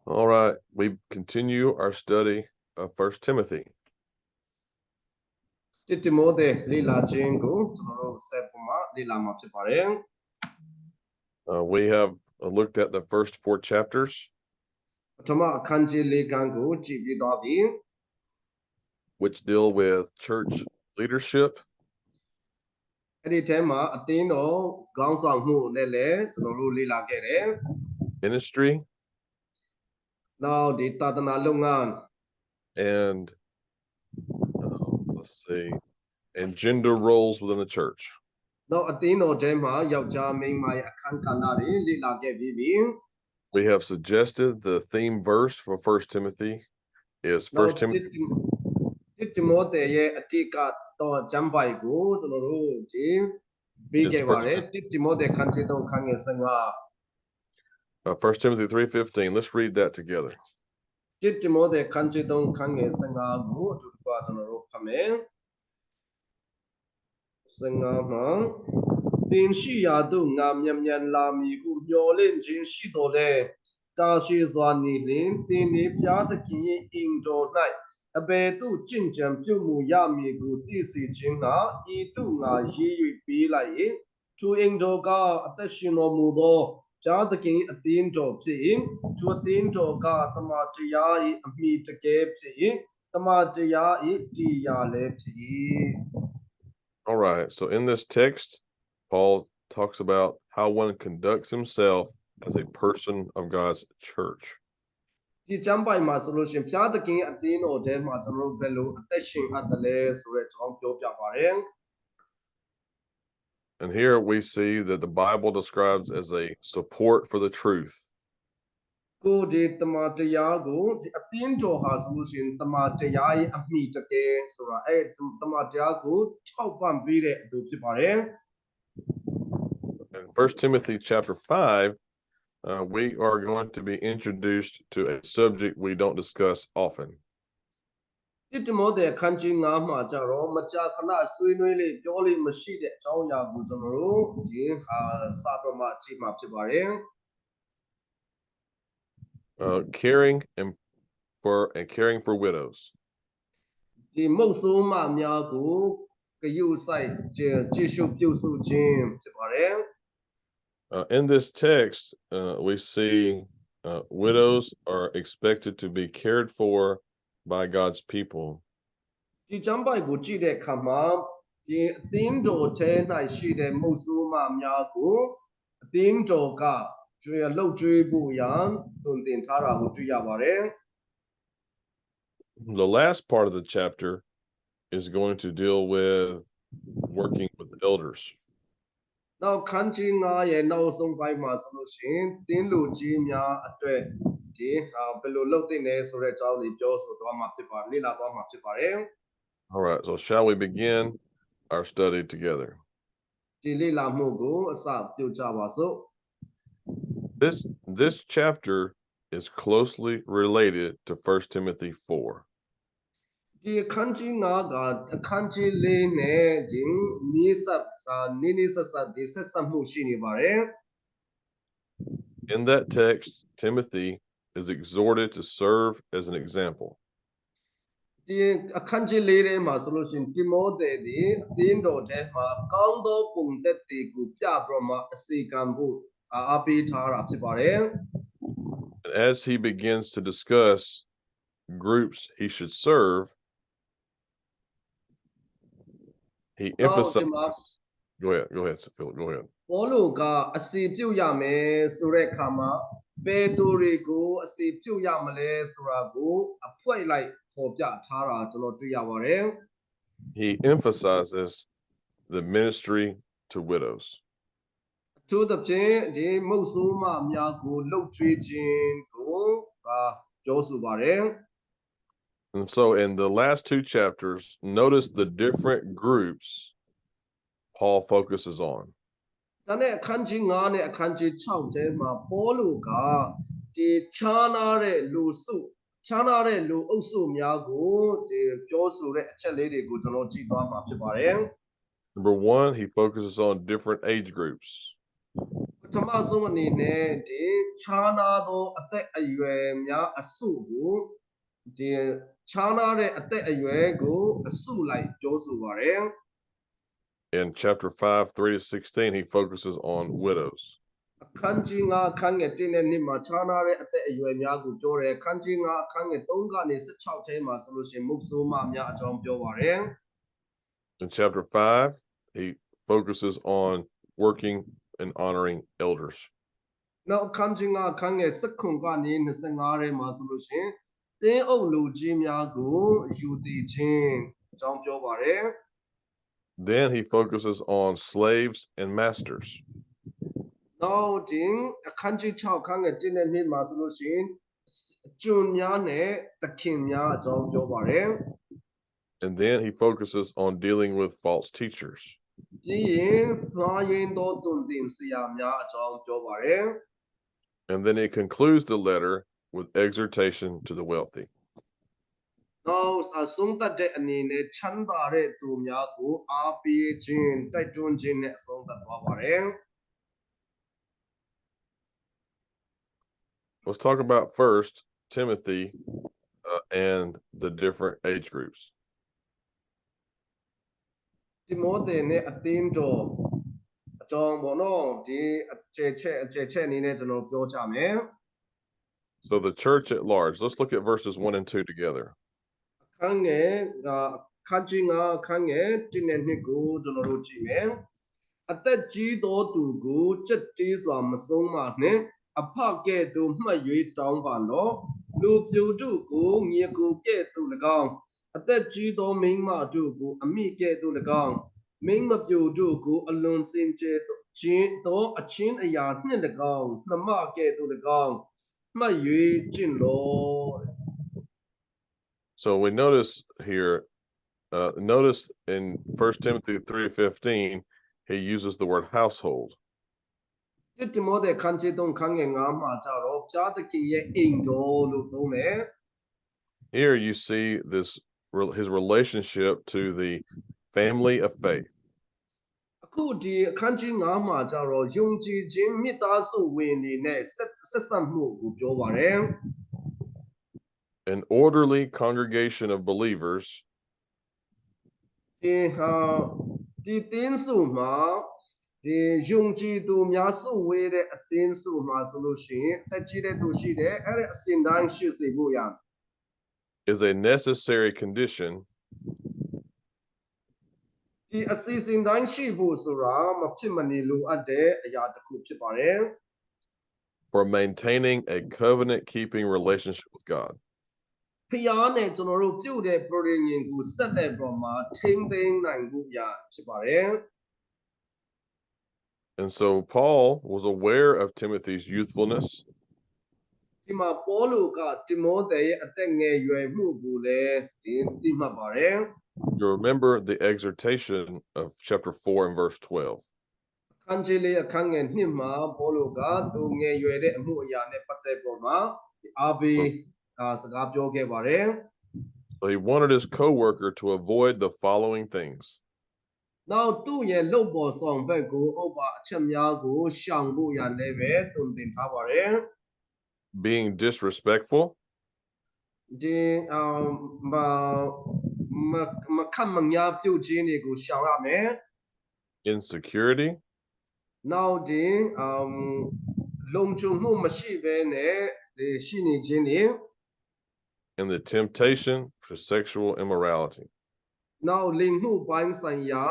All right, we continue our study of 1 Timothy. တစ်တိမိုသေလေ့လာခြင်းကိုကျွန်တော်တို့ဆက်ပေါ်မှာလေ့လာမှာဖြစ်ပါတယ် We have looked at the first 4 chapters, ပထမအခန်းကြီး၄ခန်းကိုကြည့်ပြီးသွားပြီ which deal with church leadership, အဲ့ဒီထဲမှာအသင်းတော်ခေါင်းဆောင်မှုနဲ့လည်းကျွန်တော်တို့လေ့လာခဲ့တယ် ministry, နောက်ဒီသာသနာလုပ်ငန်း and and gender roles within the church. နောက်အသင်းတော်ထဲမှာယောက်ျားမိန်းမရဲ့အခန်းကဏ္ဍတွေလေ့လာခဲ့ပြီးပြီ We have suggested the theme verse for 1 Timothy is 1 Timothy. တစ်တိမိုသေရဲ့အတိကတော့ကျမ်းပိုက်ကိုကျွန်တော်တို့ဒီပြီးခဲ့ပါတယ်တစ်တိမိုသေခန်းကြီး3ခန်းငယ်15 1 Timothy 3:15. Let's read that together. တစ်တိမိုသေခန်းကြီး3ခန်းငယ်15ကိုအတူတူပါကျွန်တော်တို့ဖတ်မယ်15မှာတင်ရှိရာသို့ငါမြန်လာမည်ဟုမျှော်လင့်ခြင်းရှိတော်လဲတာရှိစွာနေလျင်တင်နေပြားသခင်၏အင်တော်၌အဘယ်သို့ကျင့်ကြံပြုမှုရမည်ကိုသိစေခြင်းကဤသို့ငါရေး၍ပေးလိုက်၏သူအင်တော်ကအသက်ရှင်တော်မူသောပြားသခင်အသင်းတော်ဖြစ်၏သူအသင်းတော်ကတမန်တရား၏အမိတကယ်ဖြစ်၏တမန်တရား၏တရားလည်းဖြစ်၏ All right, so in this text, Paul talks about how one conducts himself as a person of God's church. ဒီကျမ်းပိုင်မှာဆိုလို့ရှိရင်ဘုရားသခင်အသင်းတော်ထဲမှာကျွန်တော်တို့ဘယ်လိုအသက်ရှင်အပ်တယ်လဲဆိုတဲ့အကြောင်းပြောပြပါတယ် And here we see that the Bible describes as a support for the truth. ကိုဒီတမန်တရားကိုဒီအသင်းတော်ဟာဆိုလို့ရှိရင်တမန်တရားရဲ့အမိတကယ်ဆိုတာအဲ့တမန်တရားကိုထောက်ပံ့ပေးတဲ့အတူဖြစ်ပါတယ် In 1 Timothy chapter 5, we are going to be introduced to a subject we don't discuss often. တစ်တိမိုသေအခန်းကြီး9မှာကျတော့မကြာခဏဆွေးနွေးလေးပြောလေးမရှိတဲ့အကြောင်းအရာကိုကျွန်တော်တို့ဒီစာတော်မှာကြည့်မှာဖြစ်ပါတယ် Caring for widows. ဒီမုတ်ဆိုးမများကိုဂရုစိုက်ကြည့်ရှုပြုစုခြင်းဖြစ်ပါတယ် In this text, we see widows are expected to be cared for by God's people. ဒီကျမ်းပိုက်ကိုကြည့်တဲ့အခါမှာဒီအသင်းတော်ထဲ၌ရှိတဲ့မုတ်ဆိုးမများကိုအသင်းတော်ကကျွေးလှုပ်ကြွေးဖို့ရန်တုံတင်ထားတာကိုတွေ့ရပါတယ် The last part of the chapter is going to deal with working with elders. နောက်ခန်းကြီး9ရဲ့နောက်ဆုံးပိုင်းမှာဆိုလို့ရှိရင်တင်းလူကြီးများအတွက်ဒီဘယ်လိုလုပ်သင့်လဲဆိုတဲ့အကြောင်းလေးပြောဆိုသွားမှာဖြစ်ပါလေ့လာသွားမှာဖြစ်ပါတယ် All right, so shall we begin our study together? ဒီလေ့လာမှုကိုအစပြုကြပါစို့ This chapter is closely related to 1 Timothy 4. ဒီအခန်းကြီး9ကအခန်းကြီး4နဲ့ဒီနီးဆက်ဒီဆက်ဆက်မှုရှိနေပါတယ် In that text, Timothy is exhorted to serve as an example. ဒီအခန်းကြီး4ထဲမှာဆိုလို့ရှိရင်တိမောသေဒီအသင်းတော်ထဲမှာကောင်းသောပုံသက်တွေကိုပြပြီးမှအစီကံဖို့အားပေးထားတာဖြစ်ပါတယ် And as he begins to discuss groups he should serve, he emphasizes. Go ahead, Philip. Go ahead. ဘောလိုကအစီပြုတ်ရမယ်ဆိုတဲ့အခါမှာဘယ်သူတွေကိုအစီပြုတ်ရမလဲဆိုတာကိုအဖွဲ့လိုက်ပေါ်ပြထားတာကျွန်တော်တွေ့ရပါတယ် He emphasizes the ministry to widows. သူတို့ဖြင့်ဒီမုတ်ဆိုးမများကိုလှုပ်ကြွေးခြင်းကိုပြောဆိုပါတယ် And so in the last 2 chapters, notice the different groups Paul focuses on. ဒါနဲ့အခန်းကြီး9နဲ့အခန်းကြီး6ထဲမှာပေါလုကဒီခြားနာတဲ့လူအုပ်စုများကိုဒီပြောဆိုတဲ့အချက်လေးတွေကိုကျွန်တော်ကြည့်သွားမှာဖြစ်ပါတယ် Number 1, he focuses on different age groups. ပ ထမဆုံးအနေနဲ့ဒီခြားနာသောအသက်အရွယ်များအစုကိုဒီခြားနာတဲ့အသက်အရွယ်ကိုအစုလိုက်ပြောဆိုပါတယ် In chapter 5, 3 to 16, he focuses on widows. အခန်းကြီး9အခန်းငယ်1နဲ့2မှာခြားနာတဲ့အသက်အရွယ်များကိုပြောတယ်အခန်းကြီး9အခန်းငယ်3ကနေ16ထဲမှာဆိုလို့ရှိရင်မုတ်ဆိုးမများအကြောင်းပြောပါတယ် In chapter 5, he focuses on working and honoring elders. နောက်အခန်းကြီး9အခန်းငယ်19ကနေ25ထဲမှာဆိုလို့ရှိရင်တင်းအုပ်လူကြီးများကိုယူတည်ခြင်းအကြောင်းပြောပါတယ် Then he focuses on slaves and masters. နောက်ဒီအခန်းကြီး6အခန်းငယ်1နဲ့2မှာဆိုလို့ရှိရင်ကျွန်များနဲ့တခင်များအကြောင်းပြောပါတယ် And then he focuses on dealing with false teachers. ပြီးရင်မှားယွင်းသောတုန်တင်ဆရာများအကြောင်းပြောပါတယ် And then he concludes the letter with exhortation to the wealthy. နောက်အဆုံးသတ်တဲ့အနေနဲ့ချမ်းသာတဲ့သူများကိုအားပေးခြင်းတိုက်တွန်းခြင်းနဲ့အဆုံးသတ်သွားပါတယ် Let's talk about first Timothy and the different age groups. ဒီမောသေနဲ့အသင်းတော်အကြောင်းပေါ့နော်ဒီအကျယ်ချက်အနေနဲ့ကျွန်တော်ပြောကြမယ် So the church at large, let's look at verses 1 and 2 together. အခန်းငယ်ခန်းကြီး9အခန်းငယ်1နဲ့2ကိုကျွန်တော်တို့ကြည့်မယ်အသက်ကြီးသောသူကိုစက်တေးစွာမဆုံးမနှင့်အဖကဲ့သို့မှတ်၍တောင်းပါလော့လူပြိုတို့ကိုမြေကိုကဲ့သို့၎င်းအသက်ကြီးသောမိန်းမတို့ကိုအမိကဲ့သို့၎င်းမိန်းမပြိုတို့ကိုအလွန်စင်ကြယ်ခြင်းသောအချင်းအရာနှင့်၎င်းနှမကဲ့သို့၎င်းမှတ်၍ကျင့်လော့ So we notice here, notice in 1 Timothy 3:15, he uses the word household. တိမောသေခန်းကြီး3ခန်းငယ်9မှာကြတော့ဖျားသခင်ရဲ့အိမ်တော်လို့သုံးတယ် Here you see his relationship to the family of faith. အခုဒီအခန်းကြီး9မှာကြတော့ယုံကြည်ခြင်းမိသားစုဝင်တွေနဲ့ဆက်ဆံမှုကိုပြောပါတယ် An orderly congregation of believers ဒီတင်းစုမှာဒီယုံကြည်သူများစုဝေးတဲ့အတင်းစုမှာဆိုလို့ရှိရင်တက်ကြည့်တဲ့သူရှိတယ်အဲ့ဒါအစဉ်တိုင်းရှိစေဖို့ရ is a necessary condition ဒီအစီအစဉ်တိုင်းရှိဖို့ဆိုတာမဖြစ်မနေလိုအပ်တဲ့အရာတစ်ခုဖြစ်ပါတယ် for maintaining a covenant-keeping relationship with God. ဖျားနဲ့ကျွန်တော်တို့ပြုတ်တဲ့ပရိညင်ကိုဆက်တဲ့ပုံမှာထိမ့်သိမ်းနိုင်ဖို့ရဖြစ်ပါတယ် And so Paul was aware of Timothy's youthfulness. ဒီမှာပေါလုကတိမောသေရဲ့အသက်ငယ်ရွယ်မှုကိုလည်းသိမှတ်ပါတယ် You remember the exhortation of chapter 4 and verse 12. အခန်းကြီးလေးအခန်းငယ်2မှာပေါလုကသူငယ်ရွယ်တဲ့အမှုအရာနဲ့ပတ်သက်ပုံမှာအားပေးစကားပြောခဲ့ပါတယ် So he wanted his co-worker to avoid the following things: နောက်သူ့ရဲ့လုပ်ပေါ်ဆောင်ဘက်ကိုဥပအချက်များကိုရှောင်ဖို့ရလည်းပဲတုံ့တင်ထားပါတယ် being disrespectful, ဒီမခံမများပြုတ်ခြင်းတွေကိုရှောင်ရမယ် insecurity, နောက်ဒီလုံခြုံမှုမရှိဘဲနဲ့ရှိနေခြင်းတွေ and the temptation for sexual immorality. နောက်လိမ်မှုပိုင်းဆိုင်ရာ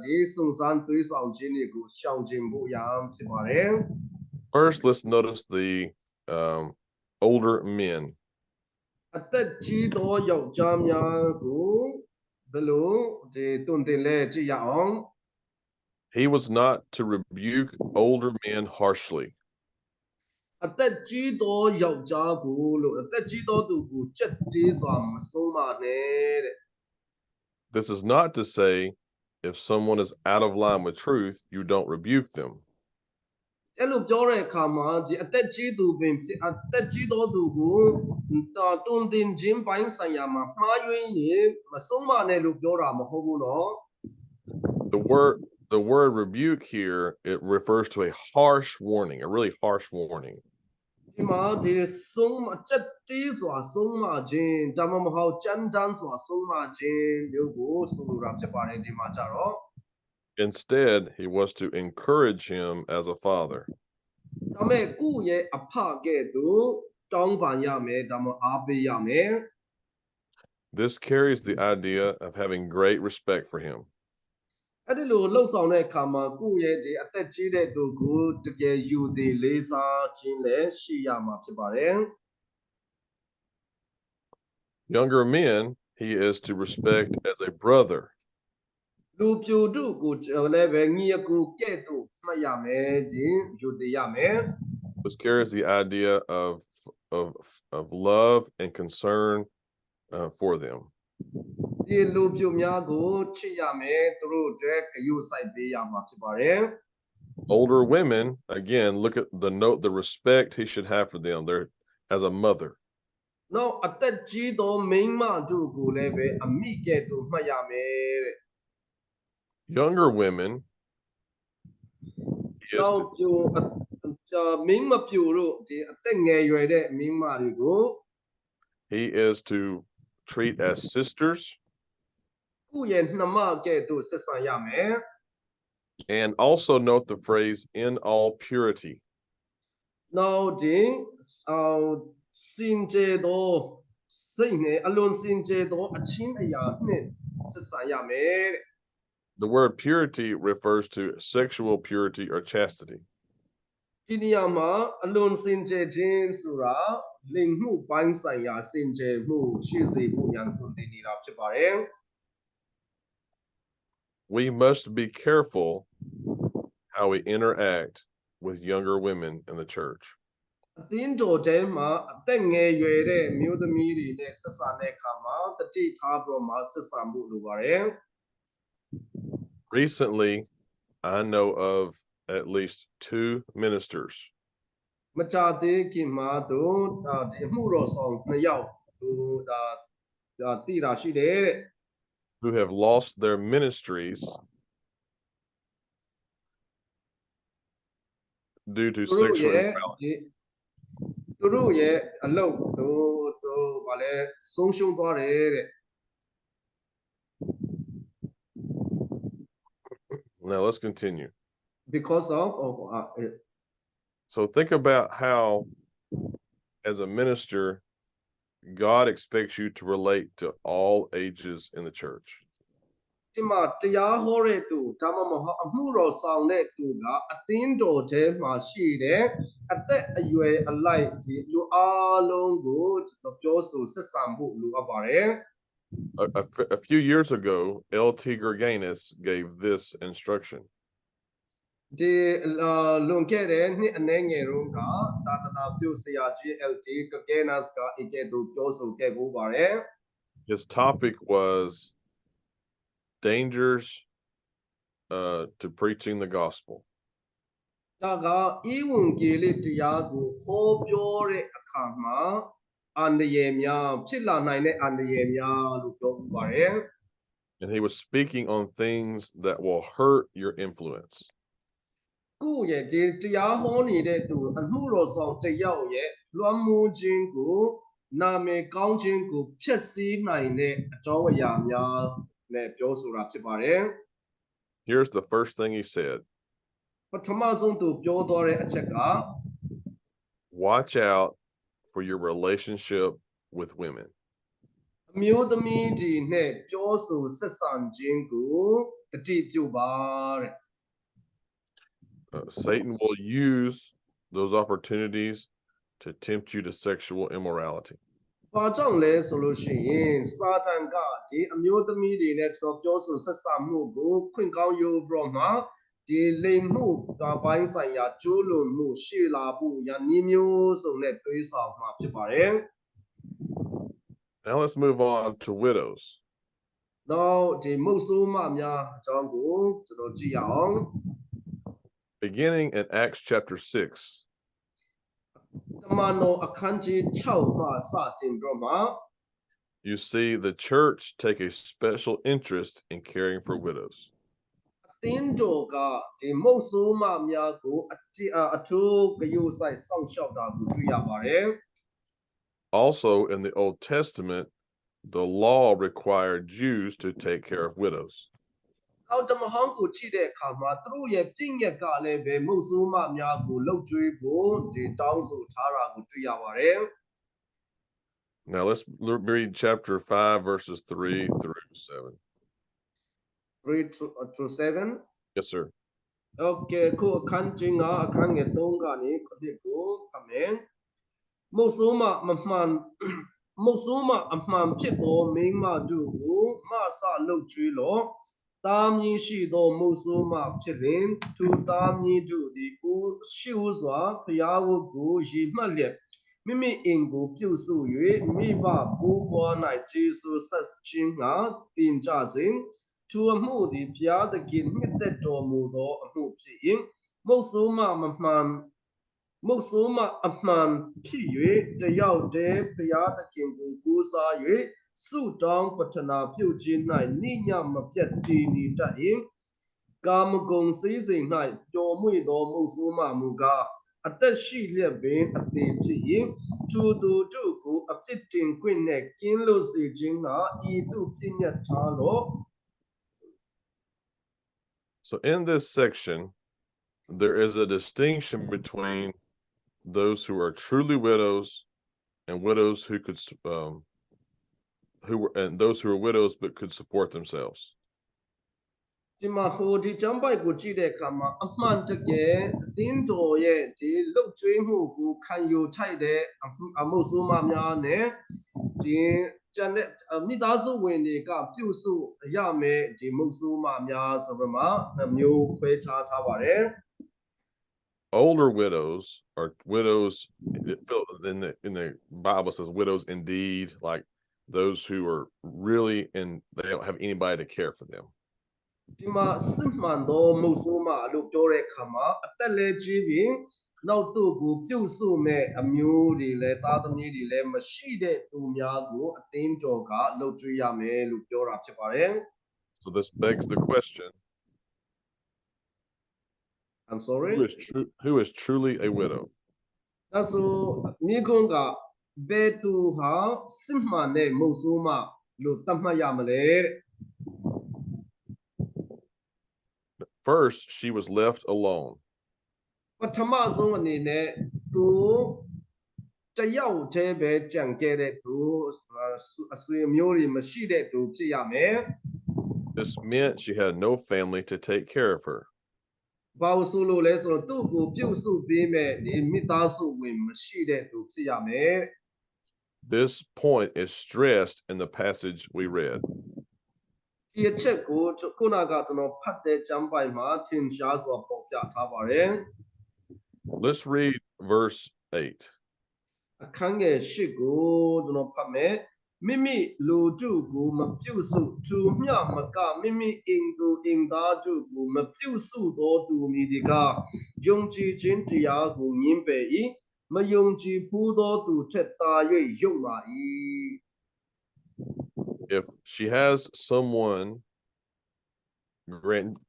ဒီစုံစမ်းသွေးဆောင်ခြင်းတွေကိုရှောင်ကျဉ်ဖို့ရဖြစ်ပါတယ် First, let's notice the older men. အသက်ကြီးသောယောက်ျားများကိုဘယ်လိုဒီတုံတင်လဲကြည့်ရအောင် He was not to rebuke older men harshly. အသက်ကြီးသောယောက်ျားကိုလို့အသက်ကြီးသောသူကိုကြက်တေးစွာမဆုံးမနဲ့တဲ့ This is not to say if someone is out of line with truth, you don't rebuke them. အဲ့လိုပြောတဲ့အခါမှာဒီအသက်ကြီးသူပင်ဖြစ်အသက်ကြီးသောသူကိုတုံတင်ခြင်းပိုင်းဆိုင်ရာမှာမှားယွင်းရင်မဆုံးမနဲ့လို့ပြောတာမဟုတ်ဘူးနော် The word The word rebuke here, it refers to a harsh warning, a really harsh warning. ဒီမှာဒီဆုံးမချက်တီးစွာဆုံးမခြင်းဒါမှမဟုတ်ကြမ်းတမ်းစွာဆုံးမခြင်းမျိုးကိုဆိုလိုတာဖြစ်ပါတယ်ဒီမှာကြတော့ Instead, he was to encourage him as a father. ဒါမဲ့ကိုယ့်ရဲ့အဖကဲ့သို့တောင်းပန်ရမယ်ဒါမှအားပေးရမယ် This carries the idea of having great respect for him. အဲ့ဒီလိုလှုပ်ဆောင်တဲ့အခါမှာကိုယ့်ရဲ့ဒီအသက်ကြီးတဲ့သူကိုတကယ်ယူသည်လေးစားခြင်းလည်းရှိရမှာဖြစ်ပါတယ် Younger men, he is to respect as a brother. လူပြိုတို့ကိုလည်းပဲညီအကိုကဲ့သို့မှတ်ရမယ်ဒီယူသည်ရမယ် This carries the idea of love and concern for them. ဒီလူပြိုများကိုချစ်ရမယ်သူတို့အတွက်ဂရုစိုက်ပေးရမှာဖြစ်ပါတယ် Older women, again, look at the respect he should have for them. They're as a mother. နောက်အသက်ကြီးသောမိန်းမတို့ကိုလည်းပဲအမိကဲ့သို့မှတ်ရမယ်တဲ့ Younger women, he is နောက် to, ပြိုမိန်းမပြိုတို့ဒီအသက်ငယ်ရွယ်တဲ့မိန်းမတွေကို he is to treat as sisters ကိုယ့်ရဲ့နှမကဲ့သို့ဆက်ဆံရမယ် and also note the phrase in all purity. နောက်ဒီစင်ကြယ်သောစိတ်နဲ့အလွန်စင်ကြယ်သောအချင်းအရာနဲ့ဆက်ဆံရမယ်တဲ့ The word purity refers to sexual purity or chastity. ဒီနေရာမှာအလွန်စင်ကြယ်ခြင်းဆိုတာလိင်မှုပိုင်းဆိုင်ရာစင်ကြယ်မှုရှိစေဖို့ရန်ကုန်တင်နေတာဖြစ်ပါတယ် We must be careful how we interact with younger women in the church. အသင်းတော်ထဲမှာအသက်ငယ်ရွယ်တဲ့မျိုးသမီးတွေနဲ့ဆက်ဆံတဲ့အခါမှာတတိထားပြီးတော့မှဆက်ဆံမှုလိုပါတယ် Recently, I know of at least 2 ministers မကြာသေးခင်မှာတို့ဒီအမှုတော်ဆောင်2ယောက်တို့တည်တာရှိတယ်တဲ့ who have lost their ministries due to သူတို့ sexual ရဲ့ immorality. သူတို့ရဲ့အလုပ်တို့ဘာလဲဆုံးရှုံးသွားတယ်တဲ့ Now let's continue. because of So think about how, as a minister, God expects you to relate to all ages in the church. ဒီမှာတရားဟောတဲ့သူဒါမှမဟုတ်အမှုတော်ဆောင်တဲ့သူကအသင်းတော်ထဲမှာရှိတဲ့အသက်အရွယ်အလိုက်ဒီလူအားလုံးကိုပြောဆိုဆက်ဆံဖို့လိုအပ်ပါတယ် A few years ago, L.T. Gurganus gave this instruction. ဒီလွန်ခဲ့တဲ့နှစ်အနည်းငယ်တုန်းကသာသနာပြုဆရာကြီး LT Gurganus ကအကဲ့သို့ပြောဆိုခဲ့ပူပါတယ် His topic was dangers to preaching the gospel. ဒါကဤဝန်ဂေလိတရားကိုဟောပြောတဲ့အခါမှာအန္တရာယ်များဖြစ်လာနိုင်တဲ့အန္တရာယ်များလို့ပြောပူပါတယ် And he was speaking on things that will hurt your influence. ကိုယ့်ရဲ့ဒီတရားဟောနေတဲ့သူအမှုတော်ဆောင်တယောက်ရဲ့လွှမ်းမိုးခြင်းကိုနာမည်ကောင်းခြင်းကိုဖျက်ဆီးနိုင်တဲ့အကြောင်းအရာများနဲ့ပြောဆိုတာဖြစ်ပါတယ် Here's the first thing he said. ပထမဆုံးသူပြောသွားတဲ့အချက်က Watch out for your relationship with women. အမျိုးသမီးတွေနဲ့ပြောဆိုဆက်ဆံခြင်းကိုတတိပြုပါတဲ့ Satan will use those opportunities to tempt you to sexual immorality. ဘာကြောင့်လဲဆိုလို့ရှိရင်စာတန်ကဒီအမျိုးသမီးတွေနဲ့ပြောဆိုဆက်ဆံမှုကိုခွင့်ကောင်းယူပြီးတော့မှဒီလိမ်မှုပိုင်းဆိုင်ရာကျိုးလွန်မှုရှေ့လာဖို့ရန်မျိုးစုံနဲ့တွေးဆောင်မှာဖြစ်ပါတယ် Now let's move on to widows. နောက်ဒီမုတ်ဆိုးမများအကြောင်းကိုကျွန်တော်ကြည့်ရအောင် Beginning in Acts chapter 6, တမန်တော်အခန်းကြီး6မှာစတင်ပြီးတော့မှ you see the church take a special interest in caring for widows. တင်းတော်ကဒီမုတ်ဆိုးမများကိုအထူးဂရုစိုက်စောင့်ရှောက်တာကိုတွေ့ရပါတယ် Also, in the Old Testament, the law required Jews to take care of widows. အောက်တမဟောင်းကိုကြည့်တဲ့အခါမှာသူတို့ရဲ့ပြည့်ညက်ကလည်းပဲမုတ်ဆိုးမများကိုလှုပ်ကြွေးဖို့ဒီတောင်းဆိုထားတာကိုတွေ့ရပါတယ် Now let's read chapter 5, verses 3 through 7. 3 to 7 Yes, sir. Okay ခုအခန်းကြီးကအခန်းငယ်3ကနေခုနှစ်ကိုဖတ်မယ်မုတ်ဆိုးမအမှန်ဖြစ်သောမိန်းမတို့ကိုမဆလှုပ်ကြွေးလော့သားမည်ရှိသောမုတ်ဆိုးမဖြစ်လင်သူသားမည်တို့သည်ကိုရှိဥစွာဖျားဝတ်ကိုရည်မှတ်လျက်မိမိအိမ်ကိုပြုစု၍မိဘဘိုးဘွား၌ကျေးဇူးဆက်ခြင်းငှာတင်ကြစဉ်သူအမှုသည်ဘုရားသခင်နှစ်သက်တော်မူသောအမှုဖြစ်၏မုတ်ဆိုးမအမှန်ဖြစ်၍တယောက်တည်းဘုရားသခင်ကိုကိုးစား၍ဆုတောင်းပတ္ထနာပြုခြင်း၌နိညမပြတ်တည်နေတတ်၏ကာမဂုဏ်စည်းစိမ်၌ပျော်မွေ့သောမုတ်ဆိုးမမူကားအသက်ရှိလျက်ပင်အသေးဖြစ်၏သူတို့ကိုအပြစ်တင်ခွင့်နှင့်ကင်းလွတ်စေခြင်းငှာဤသို့ပြည့်ညတ်ထားလော့ So in this section, there is a distinction between those who are truly widows and widows who could those who are widows but could support themselves. ဒီမှာဟိုဒီကျမ်းပိုက်ကိုကြည့်တဲ့အခါမှာအမှန်တကယ်အသင်းတော်ရဲ့ဒီလှုပ်ကြွေးမှုကိုခံယူထိုက်တဲ့အမှုဆိုးမများနဲ့ဒီကျန်တဲ့မိသားစုဝင်တွေကပြုစုရမယ်ဒီမှုဆိုးမများဆိုပြီးမှမျိုးခွဲခြားထားပါတယ် Older widows are widows in the Bible says widows indeed, like those who are really they don't have anybody to care for them. ဒီမှာစစ်မှန်သောမှုဆိုးမလို့ပြောတဲ့အခါမှာအသက်လည်းကြီးပြီးနောက်သူ့ကိုပြုစုမဲ့အမျိုးတွေလည်းသားသမီးတွေလည်းမရှိတဲ့သူများကိုအသင်းတော်ကလှုပ်ကြွေးရမယ်လို့ပြောတာဖြစ်ပါတယ် So this begs the question, I'm sorry who is truly a widow? ဒါဆိုမိခွန်းကဘယ်သူဟာစစ်မှန်တဲ့မှုဆိုးမလို့သတ်မှတ်ရမလဲ First, she was left alone. ပထမဆုံးအနေနဲ့သူတယောက်တည်းပဲကြံခဲ့တဲ့သူအဆွေမျိုးတွေမရှိတဲ့သူဖြစ်ရမယ် This meant she had no family to take care of her. ဘာလို့ဆိုလို့လဲဆိုတော့သူ့ကိုပြုစုပေးမဲ့ဒီမိသားစုဝင်မရှိတဲ့သူဖြစ်ရမယ် This point is stressed in the passage we read. ဒီအချက်ကိုခုနကကျွန်တော်ဖတ်တဲ့ကျမ်းပိုင်မှာထင်ရှားစွာပေါ်ပြထားပါတယ် Let's read verse 8. အခန်းငယ်၈ကိုကျွန်တော်ဖတ်မယ်မိမိလူတို့ကိုမပြုစုသူမျှမကမိမိအိမ်သူအိမ်သားတို့ကိုမပြုစုသောသူမည်ဒီကယုံကြည်ခြင်းတရားကိုငင်းပယ်၏မယုံကြည်ဘူးသောသူထက်သာ၍ယုံပါ၏ If she has someone,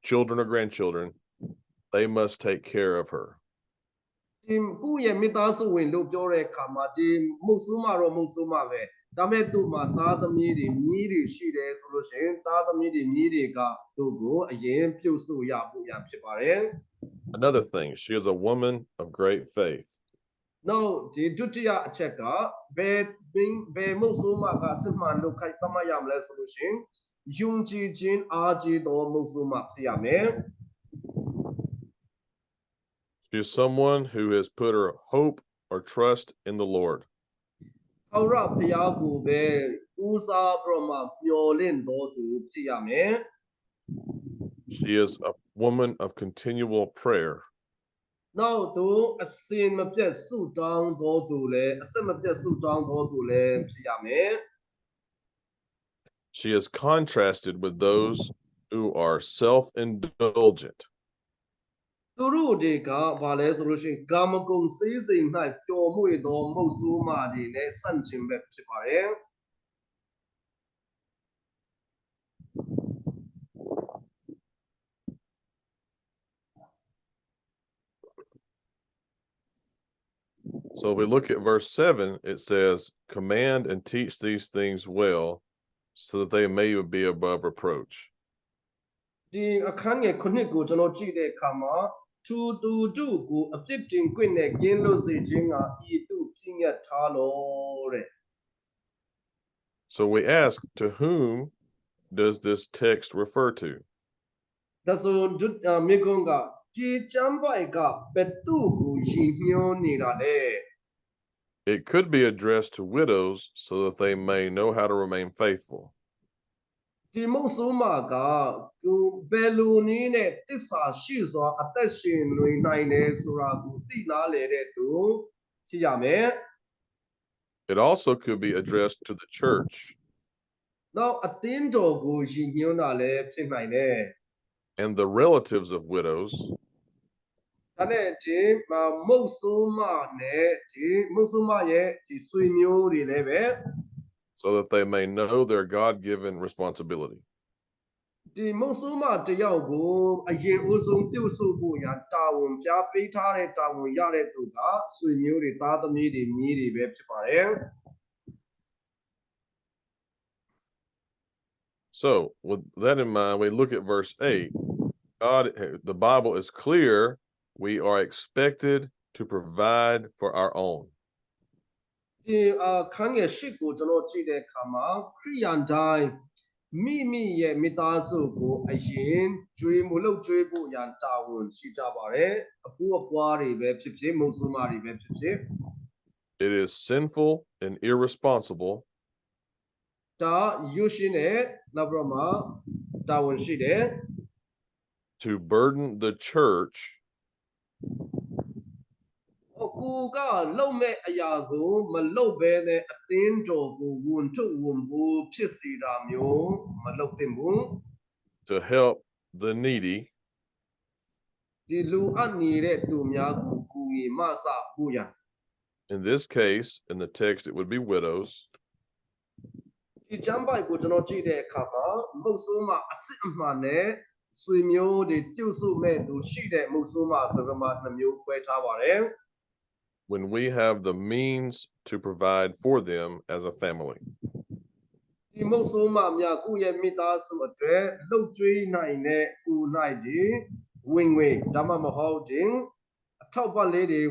children or grandchildren, they must take care of her. ဒီကိုရဲ့မိသားစုဝင်လို့ပြောတဲ့အခါမှာဒီမုတ်ဆိုးမတော့မုတ်ဆိုးမပဲဒါမဲ့သူ့မှာသားသမီးတွေမြည်တွေရှိတယ်ဆိုလို့ရှိရင်သားသမီးတွေမြည်တွေကသူ့ကိုအရင်ပြုစုရဖို့ရဖြစ်ပါတယ် Another thing, she is a woman of great faith. Now ဒီဒုတိယအချက်ကဘယ်မုတ်ဆိုးမကစစ်မှန်လို့ခိုက်တမရမလဲဆိုလို့ရှိရင်ယုံကြည်ခြင်းအားကြီးသောမုတ်ဆိုးမဖြစ်ရမယ် She is someone who has put her hope or trust in the Lord. ဟောရဘုရားကိုပဲဦးစားပြီးမှမျှော်လင့်တော်သူဖြစ်ရမယ် She is a woman of continual prayer. နောက်သူအစင်မပြတ်ဆုတောင်းတော်သူလည်းအဆက်မပြတ်ဆုတောင်းတော်သူလည်းဖြစ်ရမယ် She is contrasted with those who are self-indulgent. သူတို့တွေကဘာလဲဆိုလို့ရှိရင်ကာမဂုဏ်စည်းစိမ်၌ပျော်မွေ့သောမုတ်ဆိုးမတွေနဲ့ဆန့်ကျင်ဘက်ဖြစ်ပါတယ် She So if we look at verse 7, it says, "Command and teach these things well, so that they may be above reproach." ဒီအခန်းငယ်9ကိုကျွန်တော်ကြည့်တဲ့အခါမှာသူတို့ကိုအပြစ်တင်ခွင့်နဲ့ကင်းလွတ်စေခြင်းကဤသို့ပြည့်ညတ်ထားလို့တဲ့ So we ask, to whom does this text refer to? ဒါဆိုမြေကွန်းကဒီကျမ်းပိုက်ကဘယ်သူကိုရည်ညွှန်းနေတာလဲ It could be addressed to widows so that they may know how to remain faithful. ဒီမုတ်ဆိုးမကသူဘယ်လိုနည်းနဲ့တစ္ဆာရှိစွာအသက်ရှင်နေနိုင်တယ်ဆိုတာကိုသိနာလေတဲ့သူရှိရမယ် It also could be addressed to the church. နောက်အသင်းတော်ကိုရည်ညွှန်းတာလည်းဖြစ်နိုင်တယ် and the relatives of widows, ဒါနဲ့ဒီမုတ်ဆိုးမနဲ့ဒီမုတ်ဆိုးမရဲ့ဒီဆွေမျိုးတွေလည်းပဲ so that they may know their God-given responsibility. ဒီမုတ်ဆိုးမတယောက်ကိုအရင်ဦးဆုံးပြုစုဖို့ရန်တာဝန်ပြပေးထားတဲ့တာဝန်ရတဲ့သူကဆွေမျိုးတွေသားသမီးတွေမြေးတွေပဲဖြစ်ပါတယ် So with that in mind, we look at verse 8. The Bible is clear. We are expected to provide for our own. ဒီခန်းငယ်8ကိုကျွန်တော်ကြည့်တဲ့အခါမှာခရိယန်တိုင်းမိမိရဲ့မိသားစုကိုအရင်ကျွေးမှုလုပ်ကျွေးဖို့ရန်တာဝန်ရှိကြပါတယ်အဖိုးအဖွားတွေပဲဖြစ်ဖြစ်မုတ်ဆိုးမတွေပဲဖြစ်ဖြစ် It is sinful and irresponsible ဒါယူရှင်နဲ့နောက်ပြီးတော့မှတာဝန်ရှိတယ် to burden the church ကိုကလုံမဲ့အရာကိုမလုံဘဲနဲ့အသင်းတော်ကိုဝန်ထုတ်ဝန်ပိုးဖြစ်စေတာမျိုးမလုပ်သင့်ဘူး to help the needy ဒီလူအပ်နေတဲ့သူများကိုကူညီမဆဖို့ရန် In this case, in the text, it would be widows. ဒီကျမ်းပိုက်ကိုကျွန်တော်ကြည့်တဲ့အခါမှာမုတ်ဆိုးမအစစ်အမှန်နဲ့ဆွေမျိုးတွေပြုစုမဲ့သူရှိတဲ့မုတ်ဆိုးမဆိုတော့မှနှမျိုးခွဲထားပါတယ် When we have the means to provide for them as a family. ဒီမုတ်ဆိုးမများကိုယ့်ရဲ့မိသားစုအတွက်လှုပ်ကြွေးနိုင်တဲ့ဦးနိုင်ဒီဝင်ငွေဒါမှမဟုတ်ဒီအထောက်ပံ့လေးတွေ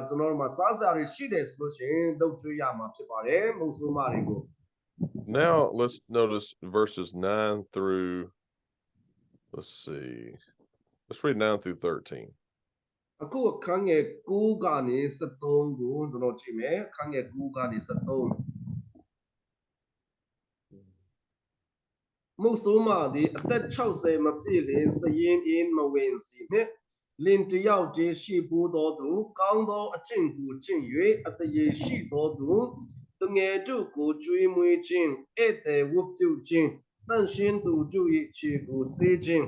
ကျွန်တော်တို့မှာစားစရာတွေရှိတယ်ဆိုလို့ရှိရင်လှုပ်ကြွေးရမှာဖြစ်ပါတယ်မုတ်ဆိုးမတွေကို Now let's notice verses 9 through, let's see, let's read 9 through 13. အခုအခန်းငယ်9ကနေ73ကိုကျွန်တော်ကြည့်မယ်အခန်းငယ်9ကနေ73မုတ်ဆိုးမသည်အသက်60မပြည့်လင်စရင်အင်းမဝင်စီနှင့်လင်တယောက်တည်းရှိဖို့သောသူကောင်းသောအကျင့်ကိုကျင့်၍အတရေရှိသောသူတငယ်တို့ကိုကျွေးမွေးခြင်းဧည့်သည်ဝတ်ပြုခြင်းတန်ရှင်းသူတို့၏ခြေကိုဆေးခြင်း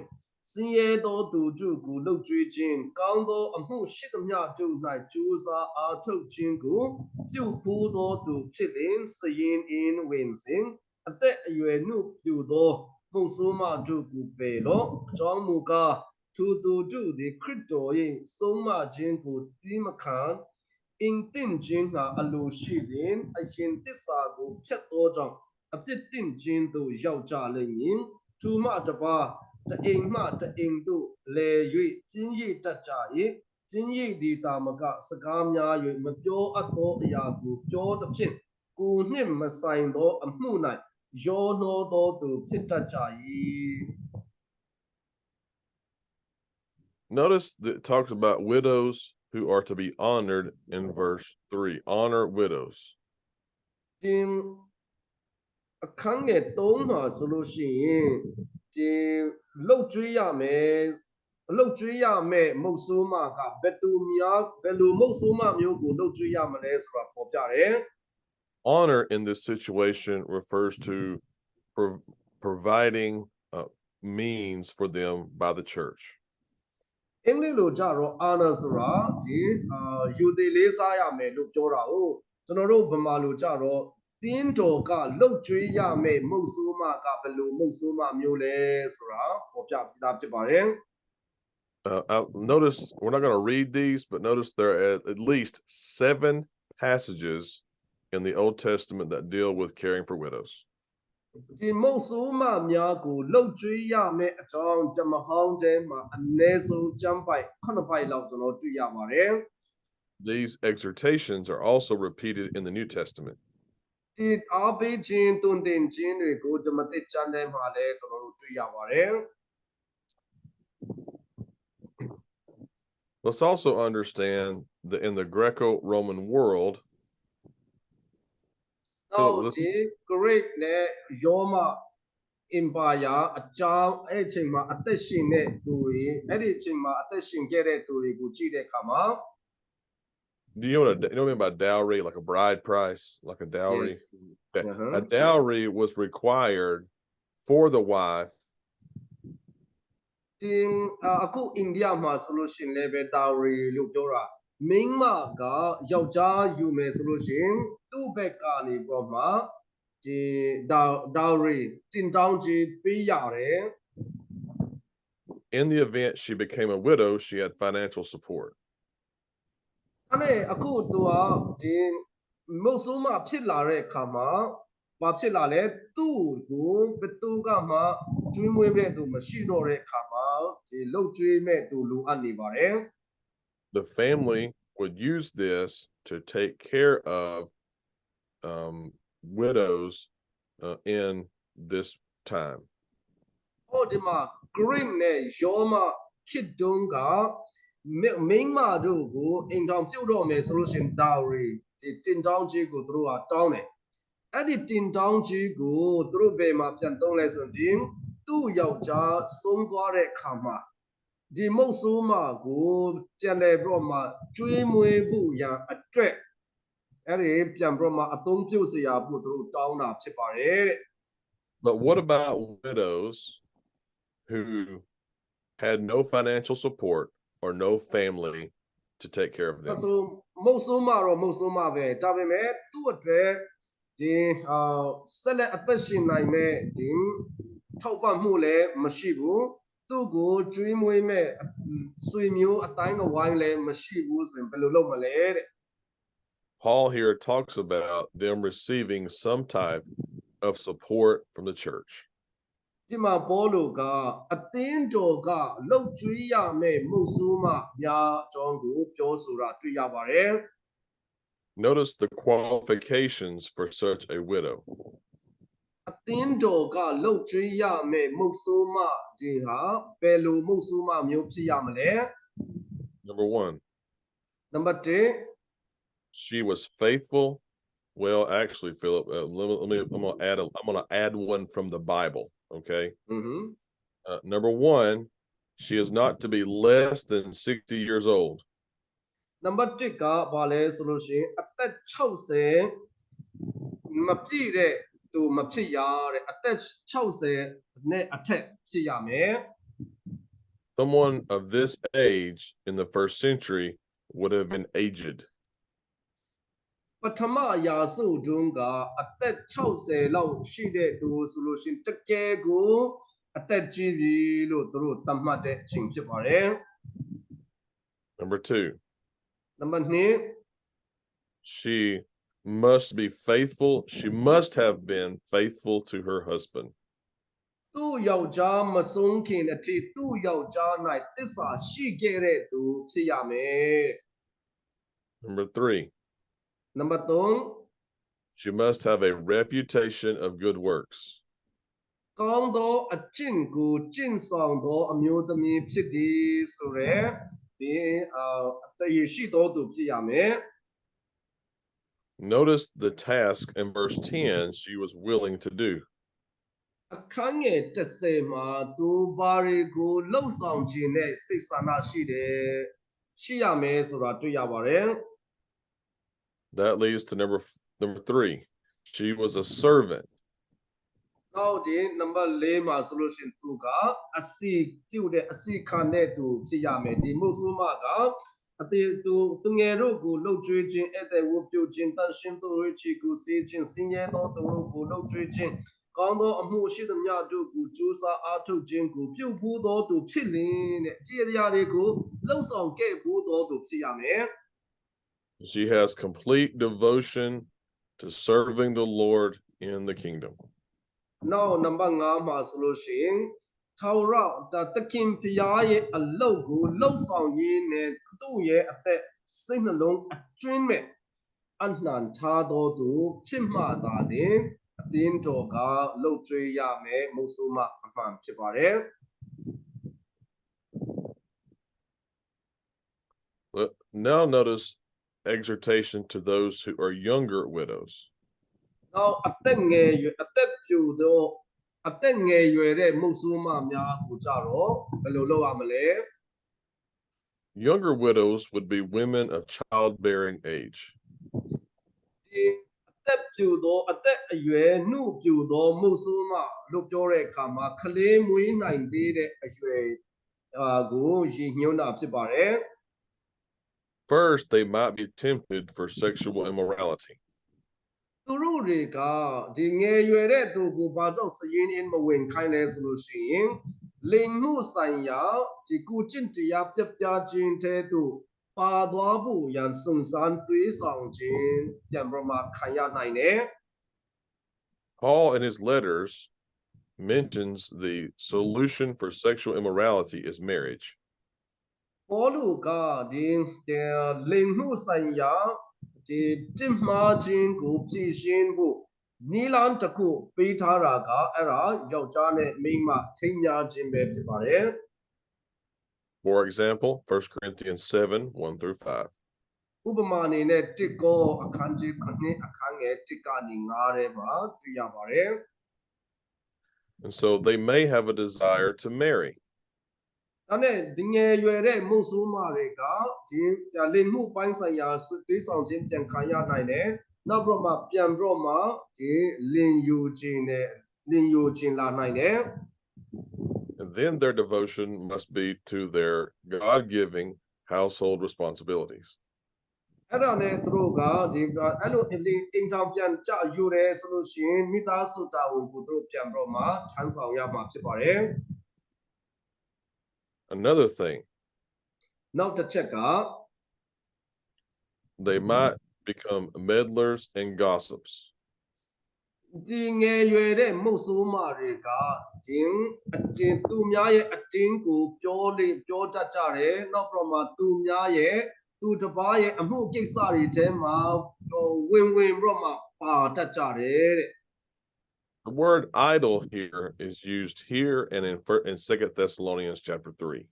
စင်ရဲသောသူတို့ကိုလှုပ်ကြွေးခြင်းကောင်းသောအမှုရှိသမျှတို့၌ကြိုးစားအားထုတ်ခြင်းကိုပြုဖို့သောသူဖြစ်လင်စရင်အင်းဝင်စဉ်အသက်အရွယ်နှုတ်ပြသောမုတ်ဆိုးမတို့ကိုပယ်လော့အကြောင်းမူကားသူတို့သည်ခရစ်တော်၏ဆုံးမခြင်းကိုသိမခံအင်တင်ခြင်းဟာအလိုရှိရင်အရှင်တစ္ဆာကိုဖြတ်သောကြောင့်အပြစ်တင်ခြင်းသို့ရောက်ကြလိမ့်မည်သူမှတပါတအိမ်မှတအိမ်သို့လဲ၍ပြင်းရည်တတ်ကြ၏ပြင်းရည်ဒီတာမကစကားများ၍မပြောအပ်သောအရာကိုပြောသဖြင့်ကိုနှင့်မဆိုင်သောအမှု၌ယောနောသောသူဖြစ်တတ်ကြ၏Notice that it talks about widows who are to be honored in verse 3. Honor widows. ဒီအခန်းငယ်3မှာဆိုလို့ရှိရင်ဒီလှုပ်ကြွေးရမယ်လှုပ်ကြွေးရမယ်မုတ်ဆိုးမကဘယ်သူများဘယ်လိုမုတ်ဆိုးမမျိုးကိုလှုပ်ကြွေးရမလဲဆိုတာပေါ်ပြတယ် Honor in this situation refers to providing means for them by the church. အင်္ဂလိပ်လိုကြတော့ honor ဆိုတာဒီယူသေးလေးစားရမယ်လို့ပြောတာကိုကျွန်တော်တို့ဗမာလိုကြတော့တင်းတော်ကလှုပ်ကြွေးရမယ်မုတ်ဆိုးမကဘယ်လိုမုတ်ဆိုးမမျိုးလဲဆိုတာပေါ်ပြပြတာဖြစ်ပါတယ် Notice we're not going to read these, but notice there are at least 7 passages in the Old Testament that deal with caring for widows. ဒီမုတ်ဆိုးမများကိုလှုပ်ကြွေးရမယ့်အကြောင်းဓမ္မဟောင်းထဲမှာအနည်းဆုံးကျမ်းပိုက်9ပိုက်လောက်ကျွန်တော်တွေ့ရပါတယ် These exhortations are also repeated in the New Testament. ဒီအားပေးခြင်းတွင်တင်ခြင်းတွေကိုဓမ္မသစ်ကျမ်းထဲမှာလည်းကျွန်တော်တို့တွေ့ရပါတယ် Let's also understand that in the Greco-Roman world, နောက်ဒီ Great နဲ့ Roma Empire အကြောင်းအဲ့အချိန်မှာအသက်ရှင်တဲ့သူတွေအဲ့ဒီအချိန်မှာအသက်ရှင်ခဲ့တဲ့သူတွေကိုကြည့်တဲ့အခါမှာ do you know what about dowry, like a bride price, like a dowry? Yes. Okay. A dowry was required for the wife ဒီအခုအိန္ဒိယမှာဆိုလို့ရှိရင်လည်းပဲ dowry လို့ပြောတာမိန်းမကယောက်ျားယူမယ်ဆိုလို့ရှိရင်သူ့ဘက်ကနေပေါ်မှာဒီ dowry တင်တောင်းခြင်းပေးရတယ် in the event she became a widow, she had financial support. အဲ့မဲ့အခုသူကဒီမုတ်ဆိုးမဖြစ်လာတဲ့အခါမှာဘာဖြစ်လာလဲသူ့ကိုဘယ်သူကမှကျွေးမွေးမဲ့သူမရှိတော့တဲ့အခါမှာဒီလှုပ်ကြွေးမဲ့သူလိုအပ်နေပါတယ် The family would use this to take care of widows in this time. ဟောဒီမှာ green နဲ့ Roma ဖြစ်တုန်းကမိန်းမတို့ကိုအိမ်တော်ပြုတ်တော့မယ်ဆိုလို့ရှိရင် dowry ဒီတင်တောင်းကြီးကိုသူတို့ကတောင်းတယ်အဲ့ဒီတင်တောင်းကြီးကိုသူတို့ဘယ်မှာပြန်သုံးလဲဆိုရင်သူ့ယောက်ျားဆုံးသွားတဲ့အခါမှာဒီမုတ်ဆိုးမကိုပြန်လဲပြီးတော့မှကျွေးမွေးဖို့ရန်အတွက်အဲ့ဒီပြန်ပြီးတော့မှအသုံးပြုစရာဖို့သူတို့တောင်းတာဖြစ်ပါတယ်တဲ့ But what about widows who had no financial support or no family to take care of them? ဆိုမုတ်ဆိုးမတော့မုတ်ဆိုးမပဲဒါပေမဲ့သူ့အတွက်ဒီဆက်လက်အသက်ရှင်နိုင်မဲ့ဒီထောက်ပံ့မှုလည်းမရှိဘူးသူ့ကိုကျွေးမွေးမဲ့ဆွေမျိုးအတိုင်းအဝိုင်းလည်းမရှိဘူးဆိုရင်ဘယ်လိုလုပ်မလဲတဲ့ Paul here talks about them receiving some type of support from the church. ဒီမှာဘောလိုကအသင်းတော်ကလှုပ်ကြွေးရမဲ့မုတ်ဆိုးမများအကြောင်းကိုပြောဆိုတာတွေ့ရပါတယ် Notice the qualifications for such a widow. အသင်းတော်ကလှုပ်ကြွေးရမဲ့မုတ်ဆိုးမဒီဟာဘယ်လိုမုတ်ဆိုးမမျိုးဖြစ်ရမလဲ Number one, နံပါတ်1 she was faithful. Well, actually, Philip, I'm gonna add one from the Bible. Okay. Number one, she is not to be less than 60 years old. နံပါတ်1ကဘာလဲဆိုလို့ရှိရင်အသက်60မပြည့်တဲ့သူမဖြစ်ရတဲ့အသက်60နဲ့အထက်ဖြစ်ရမယ် Someone of this age in the first century would have been aged. ပထမရာစုတွန်းကအသက်60လောက်ရှိတဲ့သူဆိုလို့ရှိရင်တကယ်ကိုအသက်ကြီးပြီလို့သူတို့သတ်မှတ်တဲ့အချိန်ဖြစ်ပါတယ် Number two, နံပါတ်2 she must be faithful. She must have been faithful to her husband. သူ့ယောက်ျားမဆုံးခင်အထိသူ့ယောက်ျား၌တစ္ဆာရှိခဲ့တဲ့သူဖြစ်ရမယ် Number three, နံပါတ်3 she must have a reputation of good works. ကောင်းသောအကျင့်ကိုကျင့်ဆောင်သောအမျိုးသမီးဖြစ်သည်ဆိုရဲဒီအတည်ရှိသောသူဖြစ်ရမယ် Notice the task in verse 10 she was willing to do. အခန်းငယ်30မှာသူဘာတွေကိုလှုပ်ဆောင်ခြင်းနဲ့စိတ်ဆန္ဒရှိတယ်ရှိရမယ်ဆိုတာတွေ့ရပါတယ် That leads to number three. She was a servant. နောက်ဒီနံပါတ်4မှာဆိုလို့ရှိရင်သူကအစီပြုတ်တဲ့အစီခံတဲ့သူဖြစ်ရမယ်ဒီမုတ်ဆိုးမကအတေသူငယ်တို့ကိုလှုပ်ကြွေးခြင်းအဲ့တဲ့ဝပြုတ်ခြင်းတန်ရှင်းသူတို့ချီကိုစေခြင်းစင်ရဲသောသူတို့ကိုလှုပ်ကြွေးခြင်းကောင်းသောအမှုရှိသမျှတို့ကိုကြိုးစားအားထုတ်ခြင်းကိုပြုတ်ဖို့သောသူဖြစ်လင်တဲ့ကြည်ရာတွေကိုလှုပ်ဆောင်ခဲ့ဖို့သောသူဖြစ်ရမယ် She has complete devotion to serving the Lord in the kingdom. နောက်နံပါတ်5မှာဆိုလို့ရှိရင်ထာဝရဒါသခင်ဖျားရဲ့အလုပ်ကိုလှုပ်ဆောင်ရင်းနဲ့သူ့ရဲ့အသက်စိတ်နှလုံးအကျွင်းမဲ့အနှံထားတော်သူဖြစ်မှသာလျှင်အသင်းတော်ကလှုပ်ကြွေးရမယ်မုတ်ဆိုးမအမှန်ဖြစ်ပါတယ် But now notice exhortation to those who are younger widows. နောက်အသက်ငယ်ရွယ်အသက်ပြူတော့အသက်ငယ်ရွယ်တဲ့မုတ်ဆိုးမများကိုကြတော့ဘယ်လိုလုပ်ရမလဲ Younger widows would be women of childbearing age. ဒီအသက်ပြူတော့အသက်အရွယ်နှုပြူတော့မုတ်ဆိုးမလို့ပြောတဲ့အခါမှာကလေးမွေးနိုင်သေးတဲ့အရွယ်ကိုရည်ညွှန်းတာဖြစ်ပါတယ် First, they might be tempted for sexual immorality. သူတို့တွေကဒီငယ်ရွယ်တဲ့သူကိုဘာကြောင့်စည်ရင်းမဝင်ခိုင်းလဲဆိုလို့ရှိရင်လိင်မှုဆိုင်ရာဒီကုကျင့်တရားပြပြခြင်းတဲ့သူပါသွားဖို့ရန်စုံစမ်းတွေးဆောင်ခြင်းပြန်ပြမခံရနိုင်တယ် Paul, in his letters, mentions the solution for sexual immorality is marriage. ဘောလူကဒီလိင်မှုဆိုင်ရာဒီပြစ်မှားခြင်းကိုဖြေရှင်းဖို့နီလန်တခုပေးထားတာကအဲ့ဒါယောက်ျားနဲ့မိန်းမထိမ်းများခြင်းပဲဖြစ်ပါတယ် For example, 1 Corinthians 7, 1 through 5. ဥပမာအနေနဲ့တစ်ကောအခန်းကြီး9အခန်းငယ်1ကနေ9ထဲမှာတွေ့ရပါတယ် And so they may have a desire to marry. ဒါနဲ့ဒီငယ်ရွယ်တဲ့မုတ်ဆိုးမတွေကဒီလိင်မှုပိုင်းဆိုင်ရာတွေးဆောင်ခြင်းပြန်ခံရနိုင်တယ်နောက်ပြီးမှပြန်ပြီးမှဒီလင်ယူခြင်းလာနိုင်တယ် And then their devotion must be to their God-giving household responsibilities. အဲ့ဒါနဲ့သူတို့ကဒီအဲ့လိုအင်တာပြန်ကြယူရဲဆိုလို့ရှိရင်မိသားစုတာဝန်ကိုသူတို့ပြန်ပြီးမှထမ်းဆောင်ရမှာဖြစ်ပါတယ် Another thing, နောက်တစ်ချက်က they might become meddlers and gossips. ဒီငယ်ရွယ်တဲ့မုတ်ဆိုးမတွေကဒီအတင်းသူများရဲ့အတင်းကိုပြောတတ်ကြတယ်နောက်ပြီးမှသူများရဲ့သူတစ်ပါးရဲ့အမှုကိစ္စတွေထဲမှာဝင်ပြီးမှပါတတ်ကြတယ်တဲ့ The word idle here is used here and in 2 Thessalonians chapter 3.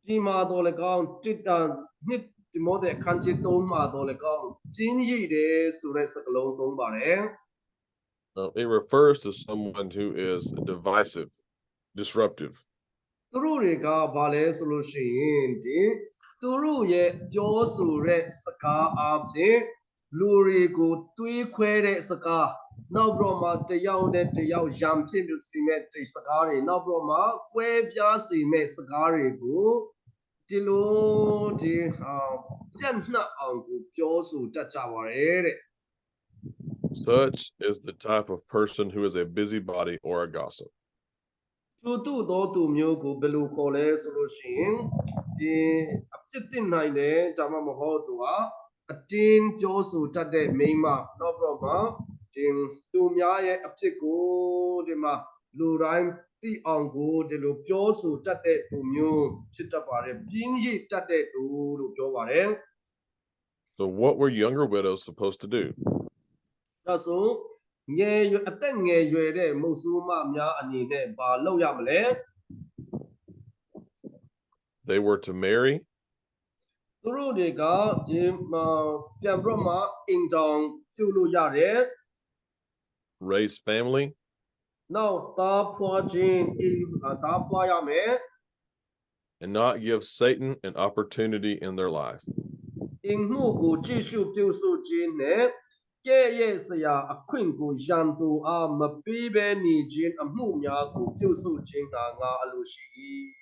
ဒီမှာတော့လေကောင်းနှစ်ဒီမိုတဲ့ခန်းကြီး3မှာတော့လေကောင်းပြင်းရည်တယ်ဆိုတဲ့စကားလုံးသုံးပါတယ် It refers to someone who is divisive, disruptive. သူတို့တွေကဘာလဲဆိုလို့ရှိရင်ဒီသူတို့ရဲ့ပြောဆိုတဲ့စကားအပြင်လူတွေကိုတွေးခွဲတဲ့စကားနောက်ပြီးမှတယောက်နဲ့တယောက်ရံဖြစ်စီမဲ့ဒီစကားတွေနောက်ပြီးမှကွဲပြားစီမဲ့စကားတွေကိုဒီလိုဒီပြန့်နှံ့အောင်ကိုပြောဆိုတတ်ကြပါတယ်တဲ့ Such is the type of person who is a busybody or a gossip. သူတို့တော့သူမျိုးကိုဘယ်လိုခေါ်လဲဆိုလို့ရှိရင်ဒီအပြစ်တင်နိုင်တယ်ဒါမှမဟုတ်သူကအတင်းပြောဆိုတတ်တဲ့မိန်းမနောက်ပြီးမှဒီသူများရဲ့အဖြစ်ကိုဒီမှာလူတိုင်းသိအောင်ကိုဒီလိုပြောဆိုတတ်တဲ့သူမျိုးဖြစ်တတ်ပါတယ်ပြင်းရည်တတ်တဲ့သူလို့ပြောပါတယ် So what were younger widows supposed to do? ဒါဆိုငယ်ရွယ်အသက်ငယ်ရွယ်တဲ့မုတ်ဆိုးမများအနေနဲ့ဘာလုပ်ရမလဲ They were to marry, သူတို့တွေကဒီပြန်ပြီးမှအိမ်တောင်ပြုလို့ရတယ် raise family, နောက်သားဖွာခြင်းသားဖွာရမယ် and not give Satan an opportunity in their life. အိမ်မှုကိုကြည့်ရှုပြုစုခြင်းနဲ့ကဲ့ရဲ့စရာအခွင့်ကိုရန်သူအားမပေးဘဲနေခြင်းအမှုများကိုပြုစုခြင်းကငါအလိုရှိ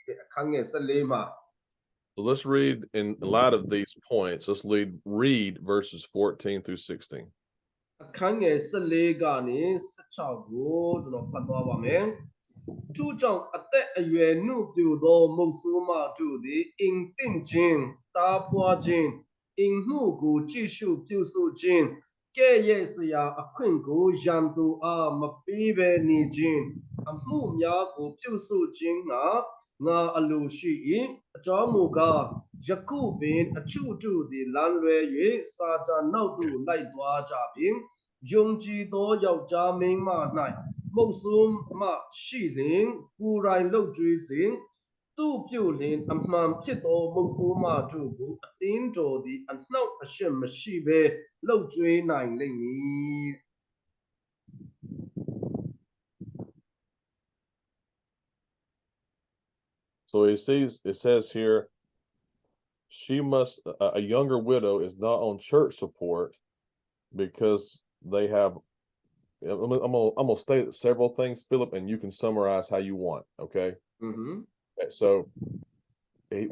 တဲ့အခန်းငယ်14မှာ So let's read, in light of these points, let's read verses 14 through 16. အခန်းငယ်14ကနေ16ကိုကျွန်တော်ဖတ်သွားပါမယ်သူကြောင့်အသက်အရွယ်နှုတ်ပြသောမုတ်ဆိုးမတို့သည်အင်တင့်ခြင်းတားဖွာခြင်း အိမ်မှုကိုကြည့်ရှုပြုစုခြင်းကဲ့ရဲ့စရာအခွင့်ကိုရန်သူအားမပေးဘဲနေခြင်းအမှုများကိုပြုစုခြင်းငါအလိုရှိ၏အကြောင်းမူကားယခုပင်အချို့တို့သည်လမ်းလွဲ၍စာတန်နောက်သို့လိုက်သွားကြပြီယုံကြည်သောယောက်ျားမိန်းမ၌မုတ်ဆိုးမရှိလျင်ကိုယ်တိုင်လုပ်ကြွေးစဉ်သူပြုလျင်အမှန်ဖြစ်သောမုတ်ဆိုးမတို့ကိုအသင်းတော်သည်အနှောက်အယှက်မရှိဘဲလုပ်ကြွေးနိုင်လိမ့်မည် So it says here, a younger widow is not on church support because they have. I'm gonna state several things, Philip, and you can summarize how you want. Okay. So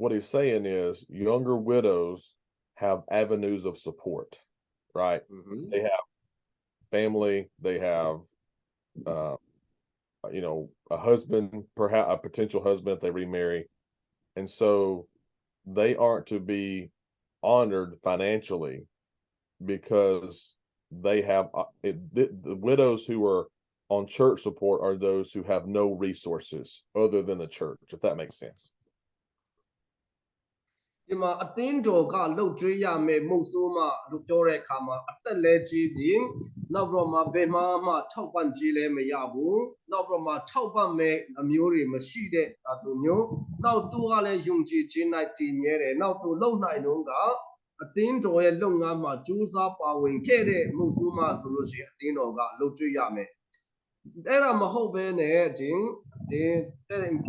what he's saying is younger widows have avenues of support, right? They have family, they have a husband, perhaps a potential husband if they remarry, and so they aren't to be honored financially because they have the widows who are on church support are those who have no resources other than the church, if that makes sense. ဒီမှာအသင်းတော်ကလှုပ်ကြွေးရမယ်မုတ်ဆိုးမလို့ပြောတဲ့အခါမှာအသက်လဲကြီးပြီးနောက်ပြီးတော့မှဘယ်မှထောက်ပံ့ကြီးလဲမရဘူးနောက်ပြီးတော့မှထောက်ပံ့မဲ့အမျိုးတွေမရှိတဲ့သူမျိုးနောက်သူကလည်းယုံကြည်ခြင်း၌တည်မြဲတယ်နောက်သူလုံနိုင်တော့ကအသင်းတော်ရဲ့လုပ်ငန်းမှာကြိုးစားပါဝင်ခဲ့တဲ့မုတ်ဆိုးမဆိုလို့ရှိရင်အသင်းတော်ကလှုပ်ကြွေးရမယ်အဲ့ဒါမဟုတ်ဘဲနဲ့ဒီ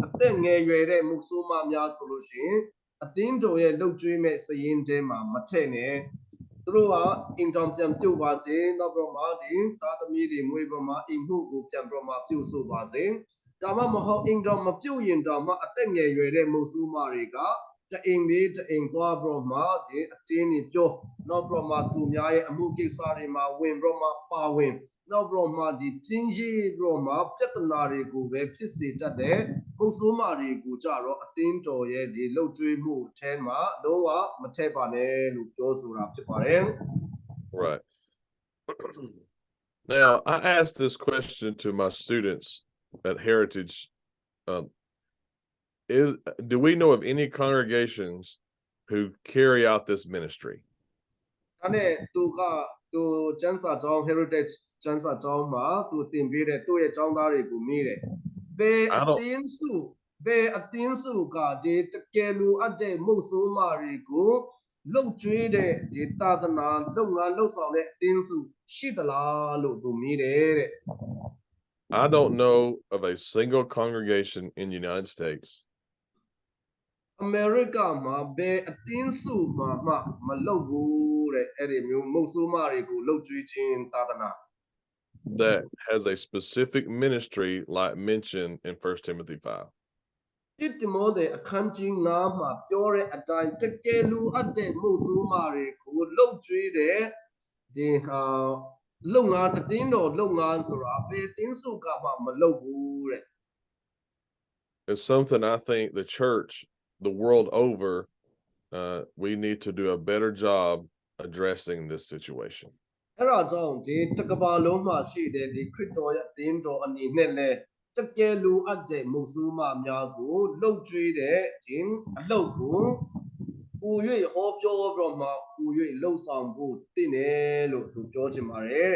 အသက်ငယ်ရွယ်တဲ့မုတ်ဆိုးမများဆိုလို့ရှိရင်အသင်းတော်ရဲ့လှုပ်ကြွေးမဲ့စရင်တဲမှာမထည့်နဲ့သူတို့ကအင်တာပြန်ပြုတ်ပါစေနောက်ပြီးတော့မှဒီသားသမီးတွေမွေးပြီးမှအိမ်မှုကိုပြန်ပြီးမှပြုတ်ဆိုပါစေဒါမှမဟုတ်အင်တာမပြုတ်ရင်တော့မှအသက်ငယ်ရွယ်တဲ့မုတ်ဆိုးမတွေကတအိမ်လေးတအိမ်သွားပြီးတော့မှဒီအတင်းတွေပြောနောက်ပြီးတော့မှသူများရဲ့အမှုကိစ္စတွေမှာဝင်ပြီးတော့မှပါဝင်နောက်ပြီးတော့မှဒီပြင်းကြီးပြီးတော့မှပြဿနာတွေကိုပဲဖြစ်စေတတ်တဲ့ပုံစိုးမာတွေကိုကြတော့အသင်းတော်ရဲ့ဒီလှုပ်ကြွေးမှုအထဲမှာလုံးဝမထည့်ပါနဲ့လို့ပြောဆိုတာဖြစ်ပါတယ် Right. Now, I asked this question to my students at Heritage. Do we know of any congregations who carry out this ministry? ဒါနဲ့သူကျမ်းစာကျောင်း Heritage ကျမ်းစာကျောင်းမှာသူတင်ပေးတဲ့သူ့ရဲ့ကျောင်းသားတွေကိုမေးတယ်ဘယ်အသင်းစုကဒီတကယ်လိုအပ်တဲ့မုတ်ဆိုးမတွေကိုလှုပ်ကြွေးတဲ့ဒီသာသနာလုပ်ငန်းလှုပ်ဆောင်တဲ့အသင်းစုရှိသလားလို့သူမေးတယ်တဲ့ I don't know of a single congregation in the United States. အမေရိကမှာဘယ်အသင်းစုမှမလုပ်ဘူးတဲ့အဲ့ဒီမျိုးမုတ်ဆိုးမတွေကိုလှုပ်ကြွေးခြင်းသာသနာ that has a specific ministry like mentioned in 1 Timothy 5. တိတမောတဲ့အခန်းကြီး9မှာပြောတဲ့အတိုင်းတကယ်လိုအပ်တဲ့မုတ်ဆိုးမတွေကိုလှုပ်ကြွေးတဲ့ဒီလုပ်ငန်းအသင်းတော်လုပ်ငန်းဆိုတာဘယ်အသင်းစုကမှမလုပ်ဘူးတဲ့ It's something I think the church, the world over, we need to do a better job addressing this situation. အဲ့ဒါကြောင့်ဒီတကဘာလုံးမှာရှိတဲ့ဒီခရစ်တော်ရဲ့အသင်းတော်အနေနဲ့လဲတကယ်လိုအပ်တဲ့မုတ်ဆိုးမများကိုလှုပ်ကြွေးတဲ့ဒီအလုပ်ကိုပူ၍ဟောပြောတော့မှပူ၍လှုပ်ဆောင်ဖို့တင့်တယ်လို့သူပြောချင်ပါတယ်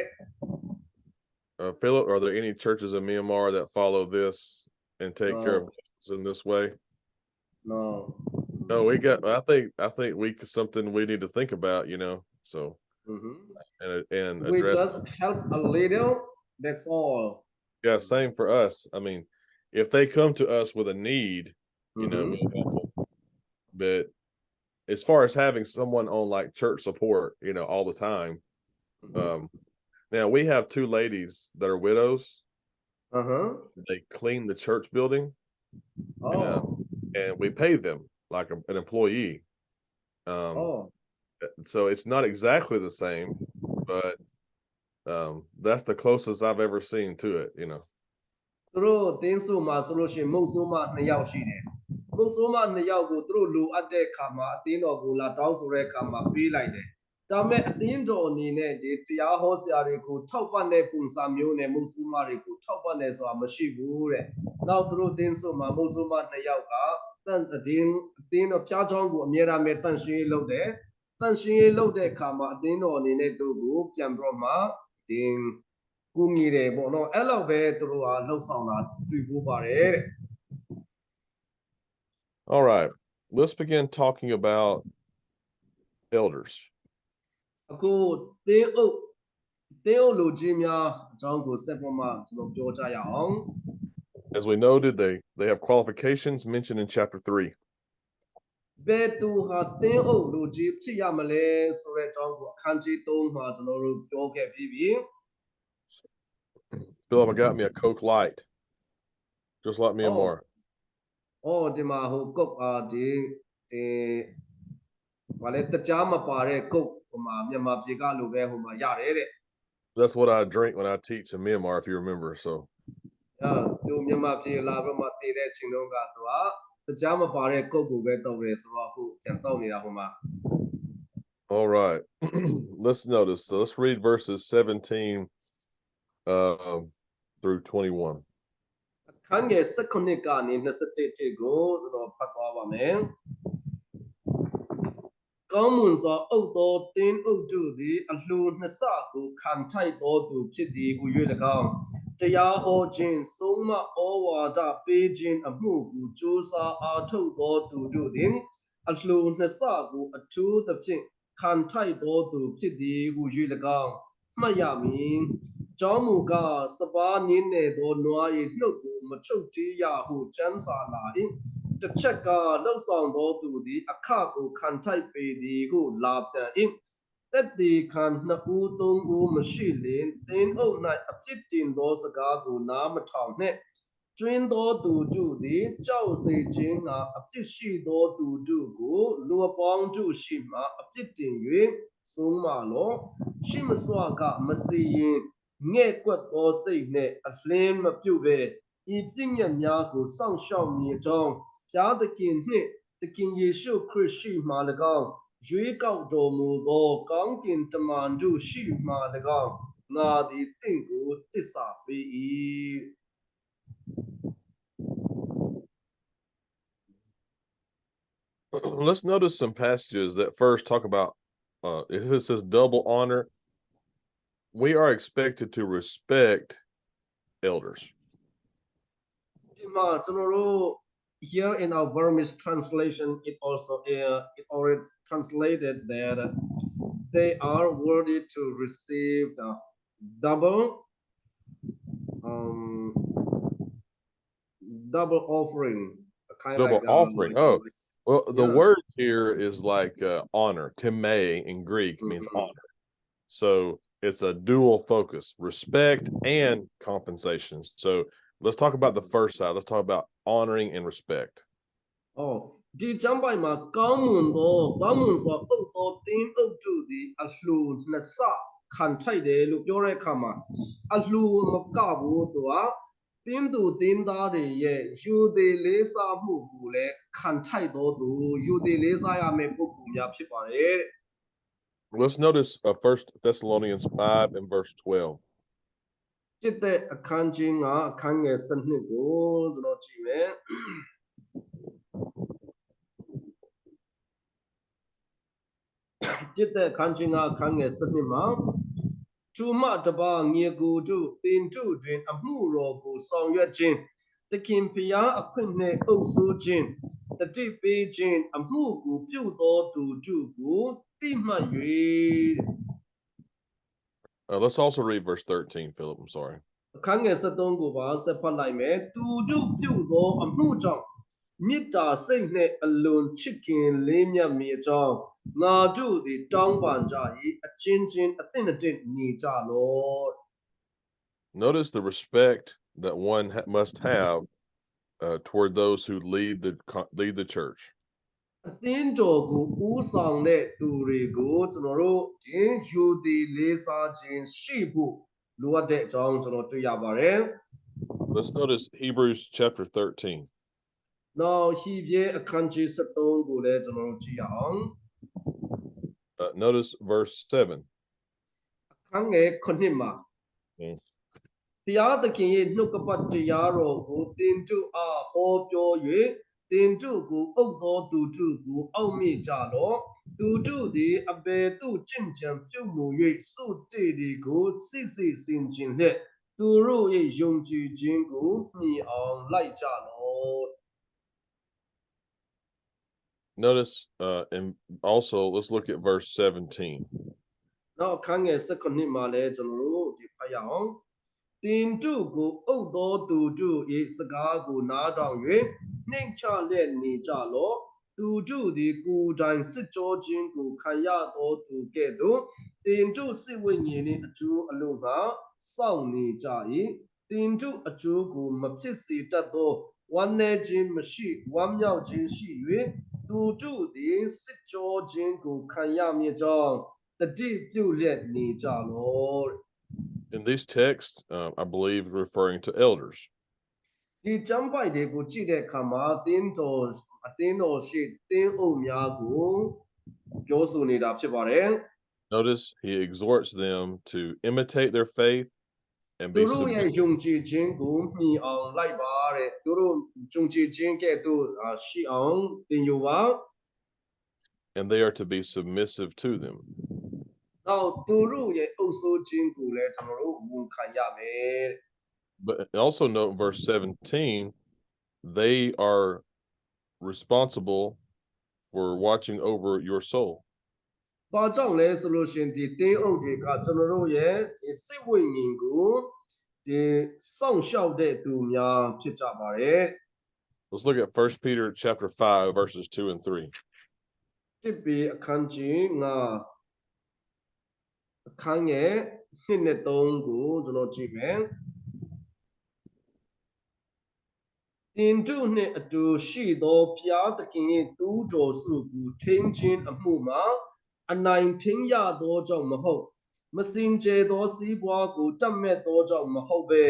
Philip, are there any churches in Myanmar that follow this and take care of business in this way? No, I think something we need to think about, so and we address just help a little that's all yeah same for us. I mean, if they come to us with a need, we'll help them. But as far as having someone on like church support, all the time, now we have two ladies that are widows. They clean the church building. And we pay them like an employee. So it's not exactly the same, but that's the closest I've ever seen to it, သူတို့တင်းစုမှာဆိုလို့ရှိရင်မုတ်ဆိုးမ2ယောက်ရှိတယ် မုတ်ဆိုးမ2ယောက်ကိုသူတို့လိုအပ်တဲ့ခါမှာအသင်းတော်ကိုလာတောင်းဆိုတဲ့ခါမှာပေးလိုက်တယ်ဒါမဲ့အသင်းတော်အနေနဲ့ဒီတရားဟောဆရာတွေကိုထောက်ပံ့တဲ့ပုံစံမျိုးနဲ့မုတ်ဆိုးမတွေကိုထောက်ပံ့တယ်ဆိုတာမရှိဘူးတဲ့နောက်သူတို့အသင်းဆိုမှာမုတ်ဆိုးမ2ယောက်ကတန်အသင်းတော်ဖျားချောင်းကိုအမြဲတမ်းပဲတန်ရှင်းရေးလုပ်တယ်တန်ရှင်းရေးလုပ်တဲ့အခါမှာအသင်းတော်အနေနဲ့သူကိုပြန်ပြီးတော့မှဒီကူညီတယ်ပေါ့နော်အဲ့လောက်ပဲသူတို့ကလှုပ်ဆောင်တာတွေ့ဖို့ပါတယ်တဲ့ All right, let's begin talking about elders. အခုတင်းအုပ်လူကြီးများအကြောင်းကိုဆက်ပေါ်မှာကျွန်တော်ပြောကြရအောင် As we noted, they have qualifications mentioned in chapter 3. ဘယ်သူဟာတင်းအုပ်လူကြီးဖြစ်ရမလဲဆိုတဲ့အကြောင်းကိုအခန်းကြီး3မှာကျွန်တော်တို့ပြောခဲ့ပြီးပြီ Philip got me a Coke Light, just like me and Mara. ဒီမှာဟိုကုတ်ဒီဘာလဲတကြားမပါတဲ့ကုတ်ဟိုမှာမြန်မာပြည်ကလိုပဲဟိုမှာရတယ်တဲ့ That's what I drink when I teach in Myanmar, if you remember. So သူမြန်မာပြည်လာပြီးမှတည်တဲ့အချိန်တုန်းကသူကတကြားမပါတဲ့ကုတ်ကိုပဲတောက်တယ်ဆိုတော့အခုပြန်တောက်နေတာဟိုမှာ all right, let's notice. So let's read verses 17 through 21. အခန်းငယ်19ကနေ21ထိကိုကျွန်တော်ဖတ်သွားပါမယ်ကောင်းမွန်စွာအုပ်သောတင်းအုပ်တို့သည်အလှူနှစ်ဆကိုခံထိုက်သောသူဖြစ်သည်ဟု၍၎င်းတရားဟောခြင်းဆုံးမဩဝါဒပေးခြင်းအမှုကိုကြိုးစားအားထုတ်သောသူတို့သည်အလှူနှစ်ဆကိုအထူးသဖြင့်ခံထိုက်သောသူဖြစ်သည်ဟု၍၎င်းမှတ်ရမည်ကျောင်းမူကားစပါးနင်းနေသောနွား၏နှုတ်ကိုမချုပ်သေးရဟုကျမ်းစာလာ၏တစ်ချက်ကလှုပ်ဆောင်သောသူသည်အခကိုခံထိုက်ပေသည်ဟုလာပြန်၏တက်ဒီခံနှစ်ဦးသုံးဦးမရှိလျင်တင်းအုပ်၌အပြစ်တင်သောစကားကိုနားမထောင်နှင့်ကျွင်းသောသူတို့သည်ကြောက်စေခြင်းကအပြစ်ရှိသောသူတို့ကိုလူအပေါင်းတို့ရှိမှအပြစ်တင်၍ဆုံးမလောရှိမစွာကမစီရင်ငဲ့ကွက်သောစိတ်နှင့်အလင်းမပြုတ်ပဲဤပြည့်ညတ်များကိုစောင့်ရှောက်မည်ကြောင်းဖျားသခင်နှင့်သခင်ယေရှုခရစ်ရှိမှ၎င်းရွေးကောက်တော်မူသောကောင်းကင်တမန်တို့ရှိမှ၎င်းငါသည်တင့်ကိုတစ္ဆာပေး၏Let's notice some passages that first talk about it says double honor. We are expected to respect elders. Here in our Burmese translation, it already translated that they are worthy to receive the double offering. Double offering. Well, the word here is like honor. Time in Greek means honor. So it's a dual focus, respect and compensation. So let's talk about the first side. Let's talk about honoring and respect. ဒီကျမ်းပိုင်မှာကောင်းမွန်စွာအုပ်သောတင်းအုပ်တို့သည်အလှူနှစ်ဆခံထိုက်တယ်လို့ပြောတဲ့အခါမှာအလှူမကဘူးသူကတင်းသူတင်းသားတွေရဲ့ယူသည်လေးစားမှုကိုလည်းခံထိုက်တော်သူယူသည်လေးစားရမယ့်ပုဂ္ဂိုလ်များဖြစ်ပါတယ် Let's notice 1 Thessalonians 5 and verse 12. จิตတဲ့အခန်းကြီးကအခန်းငယ်7ကိုကျွန်တော်ကြည့်မယ်จิตတဲ့အခန်းကြီးကအခန်းငယ်7မှာသူမတပါငေကိုတို့တင်တို့တွင်အမှုတော်ကိုဆောင်ရွက်ခြင်းသခင်ဖျားအခွင့်နှင့်အုပ်ဆိုးခြင်းတတိပေးခြင်းအမှုကိုပြုသောသူတို့ကိုတိမှတ်၍ Let's also read verse 13, Philip. I'm sorry. အခန်းငယ်7ကိုပါဆက်ဖတ်လိုက်မယ်သူတို့ပြုသောအမှုကြောင့်မေတ္တာစိတ်နှင့်အလွန်ချစ်ခင်လေးမြတ်မည်အကြောင်းငါတို့သည်တောင်းပန်ကြ၏အချင်းချင်းအသင့်အတင့်နေကြလော့ Notice the respect that one must have toward those who lead the church. အသင်းတော်ကိုဦးဆောင်တဲ့သူတွေကိုကျွန်တော်တို့ဒီယူသည်လေးစားခြင်းရှိဖို့လိုအပ်တဲ့အကြောင်းကျွန်တော်တွေ့ရပါတယ် Let's notice Hebrews chapter 13. နောက်ဟီပြေအခန်းကြီး73ကိုလည်းကျွန်တော်တို့ကြည့်အောင် Notice verse 7. အခန်းငယ်9မှာ Mm. ဘုရားသခင်၏နှုတ်ကပတ်တရားတော်ကိုတင်တို့အားဟောပြော၍တင်တို့ကိုအုပ်သောသူတို့ကိုအောက်မေ့ကြလော့သူတို့သည်အဘယ်သို့ကျင့်ကြံပြုမှု၍စုတည်ဒီကိုစစ်စစ်စင်ကြင်လျက်သူတို့၏ယုံကြည်ခြင်းကိုမြည်အောင်လိုက်ကြလော့ Notice, and also let's look at verse 17. နောက်အခန်းငယ်19မှာလည်းကျွန်တော်တို့ဒီဖတ်ရအောင်တင်တို့ကိုအုပ်သောသူတို့၏စကားကိုနားထောင်၍နှိမ်ချလျက်နေကြလော့သူတို့သည်ကိုယ်တိုင်စစ်ကြောခြင်းကိုခံရသောသူကဲ့သို့တင်တို့စစ်ဝိညာဉ်နှင့်အကျိုးအလို့ငှာစောင့်နေကြ၏တင်တို့အကျိုးကိုမဖြစ်စေတတ်သောဝမ်းနည်းခြင်းမရှိဝမ်းမြောက်ခြင်းရှိ၍သူတို့သည်စစ်ကြောခြင်းကိုခံရမည်ကြောင့်တတိပြုလျက်နေကြလော့ In these texts, I believe referring to elders. ဒီကျမ်းပိုက်တွေကိုကြည့်တဲ့အခါမှာအသင်းတော်ရှိတင်းအုပ်များကိုပြောဆိုနေတာဖြစ်ပါတယ် Notice he exhorts them to imitate their faith and သူ be တို့ရဲ့ submissive. ယုံကြည်ခြင်းကိုမှီအောင်လိုက်ပါတဲ့သူတို့ယုံကြည်ခြင်းကဲ့သို့ရှိအောင်သင်ယူပါ And they are to be submissive to them. နောက်သူတို့ရဲ့အုပ်စိုးခြင်းကိုလည်းကျွန်တော်တို့ဝန်ခံရမယ် But also note in verse 17, they are responsible for watching over your soul. ဘာကြောင့်လဲဆိုလို့ရှင်ဒီတင်းအုပ်တွေကကျွန်တော်တို့ရဲ့ဒီစိတ်ဝိညာဉ်ကိုဒီစောင့်ရှောက်တဲ့သူများဖြစ်ကြပါတယ် Let's look at 1 Peter chapter 5, verses 2 and 3. တစ်ပေအခန်းကြီးငါအခန်းငယ်1နဲ့3ကိုကျွန်တော်ကြည့်မယ်တင်တို့နှင့်အတူရှိသောဘုရားသခင်၏တူးတော်စုကိုထင်းခြင်းအမှုမှာအနိုင်ထင်းရသောကြောင့်မဟုတ်မစင်ကြယ်သောစီးပွားကိုတတ်မဲ့သောကြောင့်မဟုတ်ဘဲ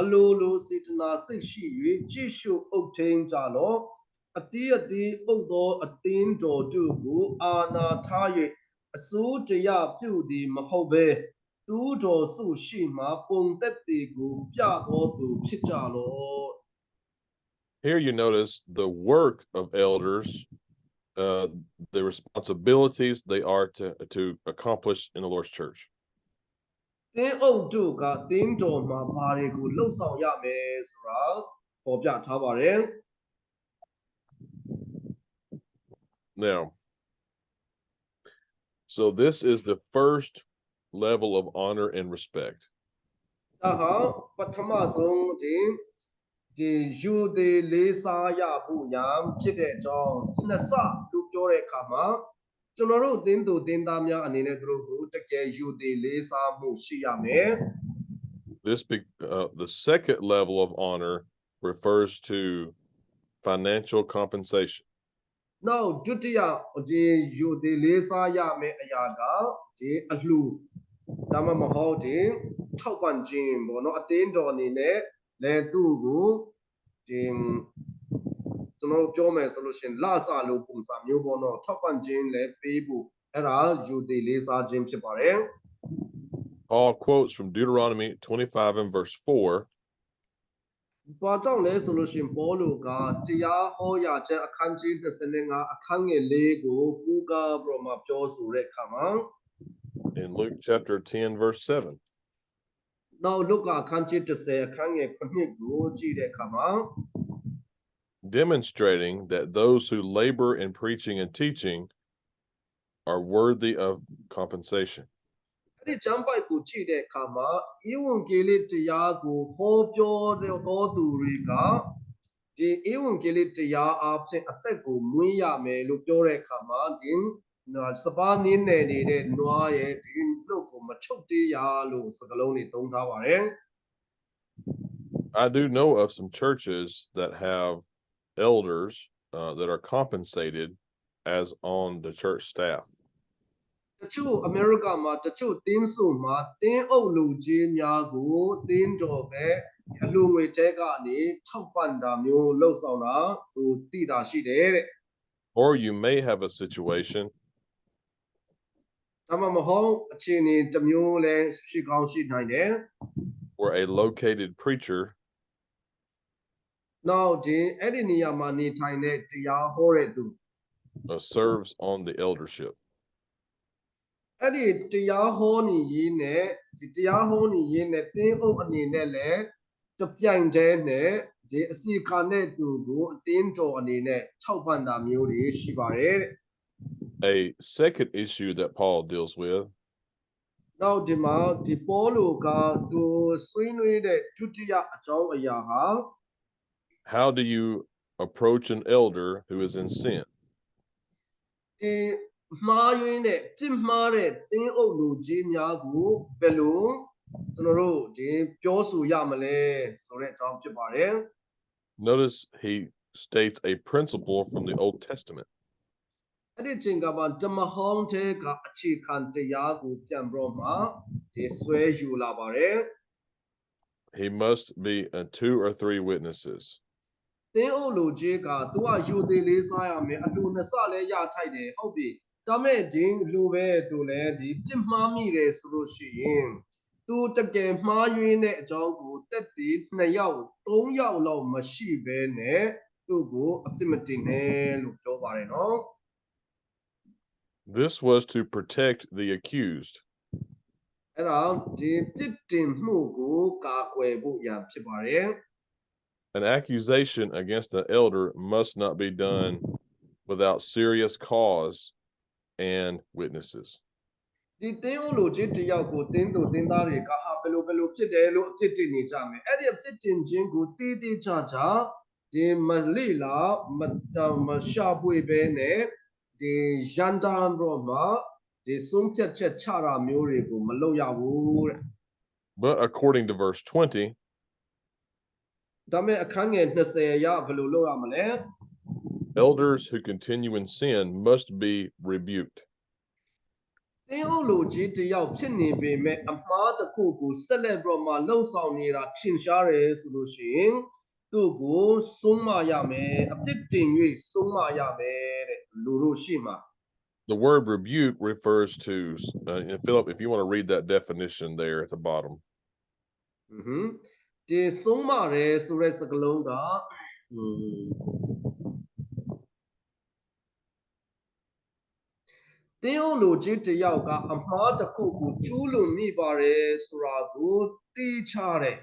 အလိုလိုစေတနာစိတ်ရှိ၍ကြည့်ရှုအုပ်ထင်းကြလော့အတီးအတီးအုပ်သောအသင်းတော်တို့ကိုအာနာထား၍အစိုးတရားပြုသည်မဟုတ်ဘဲတူးတော်စုရှိမှပုံသက်သည်ကိုပြသောသူဖြစ်ကြလော့ Here you notice the work of elders, the responsibilities they are to accomplish in the Lord's church. တင်းအုပ်တို့ကတင်းတော်မှာဘာတွေကိုလှုပ်ဆောင်ရမယ်ဆိုတာပေါ်ပြထားပါတယ် Now, so this is the first level of honor and respect. ဒါဟာပထမဆုံးဒီယူသည်လေးစားရဖို့ညာဖြစ်တဲ့အကြောင်းနှစ်ဆလို့ပြောတဲ့အခါမှာကျွန်တော်တို့တင်းသူတင်းသားများအနေနဲ့သူတို့ကိုတကယ်ယူသည်လေးစားမှုရှိရမယ် The second level of honor refers to financial compensation. နောက်ဒုတိယဒီယူသည်လေးစားရမယ်အရာကဒီအလှူဒါမှမဟုတ်ဒီထောက်ပံ့ခြင်းပေါ့နော်အတင်းတော်အနေနဲ့လည်းသူ့ကိုဒီကျွန်တော်ပြောမယ်ဆိုလို့ရှင်လဆလို့ပုံစံမျိုးပေါ့နော်ထောက်ပံ့ခြင်းလည်းပေးဖို့အဲ့ဒါယူသည်လေးစားခြင်းဖြစ်ပါတယ် Paul quotes from Deuteronomy 25 and verse 4. ဘာကြောင့်လဲဆိုလို့ရှင်ပေါလုကတရားဟောရာချက်အခန်းကြီး25အခန်းငယ်4ကိုကူးကားပြီးတော့မှပြောဆိုတဲ့အခါမှာ In Luke chapter 10, verse 7. နောက်လုကာအခန်းကြီး10အခန်းငယ်9ကိုကြည့်တဲ့အခါမှာ Demonstrating that those who labor in preaching and teaching are worthy of compensation. အဲ့ဒီကျမ်းပိုက်ကိုကြည့်တဲ့အခါမှာဧဝံဂေလိတရားကိုဟောပြောတဲ့သူတွေကဒီဧဝံဂေလိတရားအဖြစ်အသက်ကိုမွေးရမယ်လို့ပြောတဲ့အခါမှာဒီစပါးနင်းနေတဲ့နွားရဲ့ဒီနှုတ်ကိုမချုပ်သေးရလို့စကားလုံးတွေသုံးထားပါတယ် I do know of some churches that have elders that are compensated as on the church staff. တချို့အမေရိကန်မှာတချို့တင်းစုမှာတင်းအုပ်လူကြီးများကိုတင်းတော်ပဲအလူငွေတဲကနေထောက်ပံ့တာမျိုးလှုပ်ဆောင်တာသူတည်တာရှိတယ်တဲ့ Or you may have a situation ဒါမှမဟုတ်အခြေအနေတစ်မျိုးလည်းရှိကောင်းရှိနိုင်တယ် where a located preacher နောက်ဒီအဲ့ဒီနေရာမှာနေထိုင်တဲ့တရားဟောတဲ့သူ serves on the eldership. အဲ့ဒီတရားဟောနေရင်းနဲ့ဒီတရားဟောနေရင်းနဲ့တင်းအုပ်အနေနဲ့လည်းတပြိုင်တည်းနဲ့ဒီအစီခံတဲ့သူကိုအတင်းတော်အနေနဲ့ထောက်ပံ့တာမျိုးတွေရှိပါတယ်တဲ့ A second issue that Paul deals with နောက်ဒီမှာဒီပေါလုကသူဆွေးနွေးတဲ့ဒုတိယအကြောင်းအရာဟာ how do you approach an elder who is in sin? ဒီမှားယွင်းတဲ့ပြစ်မှားတဲ့တင်းအုပ်လူကြီးများကိုဘယ်လိုကျွန်တော်တို့ဒီပြောဆိုရမလဲဆိုတဲ့အကြောင်းဖြစ်ပါတယ် Notice he states a principle from the Old Testament. အဲ့ဒီချိန်ကမှဓမ္မဟောင်းတဲ့ကအခြေခံတရားကိုပြန်ပြီးတော့မှဒီဆွဲယူလာပါတယ် He must be 2 or 3 witnesses. တင်းအုပ်လူကြီးကသူကယူသေးလေးစားရမယ်အလူနှစ်ဆလည်းရထိုက်တယ်ဟုတ်ပြီဒါမဲ့ဒီလူပဲသူလည်းဒီပြစ်မှားမိတယ်ဆိုလို့ရှိရင်သူတကယ်မှားယွင်းတဲ့အကြောင်းကိုတက်တည်2ယောက်3ယောက်လောက်မရှိဘဲနဲ့သူ့ကိုအပြစ်မတင်နဲ့လို့ပြောပါတယ်နော် This was to protect the accused. အဲ့ဒါဒီပြစ်တင်မှုကိုကာကွယ်ဖို့ရန်ဖြစ်ပါတယ် An accusation against the elder must not be done without serious cause and witnesses. ဒီတင်းအုပ်လူကြီးတယောက်ကိုတင်းသူတင်းသားတွေကဟာဘယ်လိုဖြစ်တယ်လို့အပြစ်တင်နေကြမယ်အဲ့ဒီအပြစ်တင်ခြင်းကိုတေးသေးချာချာဒီမလိလာမရှာပွေပဲနဲ့ဒီရန်တန်တော့မှာဒီဆုံးဖြတ်ချက်ချတာမျိုးတွေကိုမလုပ်ရဘူးတဲ့ But according to verse 20, ဒါမဲ့အခန်းငယ်20ရဘယ်လိုလုပ်ရမလဲ elders who continue in sin must be rebuked. တင်းအုပ်လူကြီးတယောက်ဖြစ်နေပေမဲ့အမှားတစ်ခုကိုဆက်လက်ပြီးတော့မှလှုပ်ဆောင်နေတာထင်ရှားတယ်ဆိုလို့ရှိရင်သူ့ကိုဆုံးမရမယ်အပြစ်တင်၍ဆုံးမရမယ်တဲ့လူတို့ရှိမှာ The word rebuke refers to, and Philip, if you want to read that definition there at the bottom. ဒီဆုံးမတယ်ဆိုတဲ့စကားလုံးကတင်းအုပ်လူကြီးတယောက်ကအမှားတစ်ခုကိုကျူးလွန်မိပါတယ်ဆိုတာကိုသိချတယ်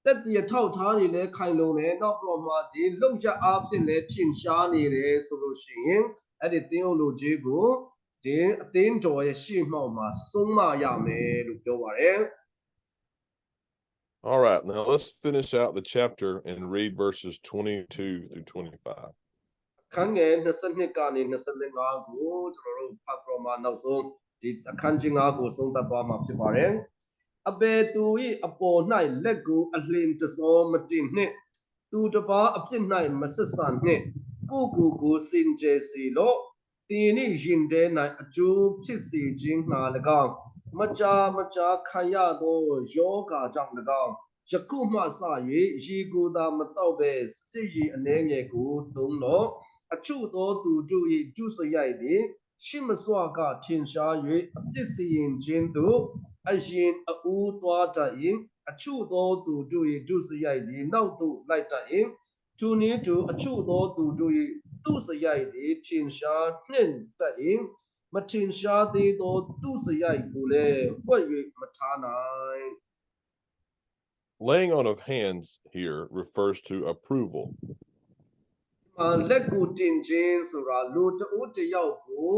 တက်တရထောက်ထားနေလဲခိုင်လုံတယ်နောက်တော့မှဒီလုံရအားဖြင့်လဲထင်ရှားနေတယ်ဆိုလို့ရှိရင်အဲ့ဒီတင်းအုပ်လူကြီးကိုဒီအသင်းတော်ရဲ့ရှေ့မှောက်မှာဆုံးမရမယ်လို့ပြောပါတယ် All right, now let's finish out the chapter and read verses 22 through 25. အခန်းငယ်22ကနေ25ကိုကျွန်တော်တို့ဖတ်ပြမှာနောက်ဆုံးဒီအခန်းကြီး9ကိုဆုံးသတ်သွားမှာဖြစ်ပါတယ်အဘယ်သူ၏အပေါ်၌လက်ကိုအလင်းတစောမတင်နှင့်သူတစ်ပါးအပြစ်၌မဆက်ဆံနှင့်ကိုကိုစင်ကြယ်စီလို့တင်းနှင့်ရင်ထဲ၌အကျိုးဖြစ်စေခြင်းငှာ၎င်းမကြာခံရသောယောဂါကြောင့်၎င်းယခုမှစ၍ရေကိုသာမတော့ပဲစတိရီအနေငယ်ကိုသုံးတော့အချို့သောသူတို့၏ကျုစရိုက်သည်ရှိမစွာကထင်ရှား၍အပြစ်စီရင်ခြင်းတို့အရင်အဦးသွားတတ်၏အချို့သောသူတို့၏ကျုစရိုက်သည်နောက်သို့လိုက်တတ်၏သူနည်းသူအချို့သောသူတို့၏သူစရိုက်သည်ထင်ရှားနှင့်တတ်၏မထင်ရှားသေးသောသူစရိုက်ကိုလည်းဝှက်၍မထားနိုင် Laying on of hands here refers to approval. လက်ကိုတင်ခြင်းဆိုတာလူတဦးတယောက်ကို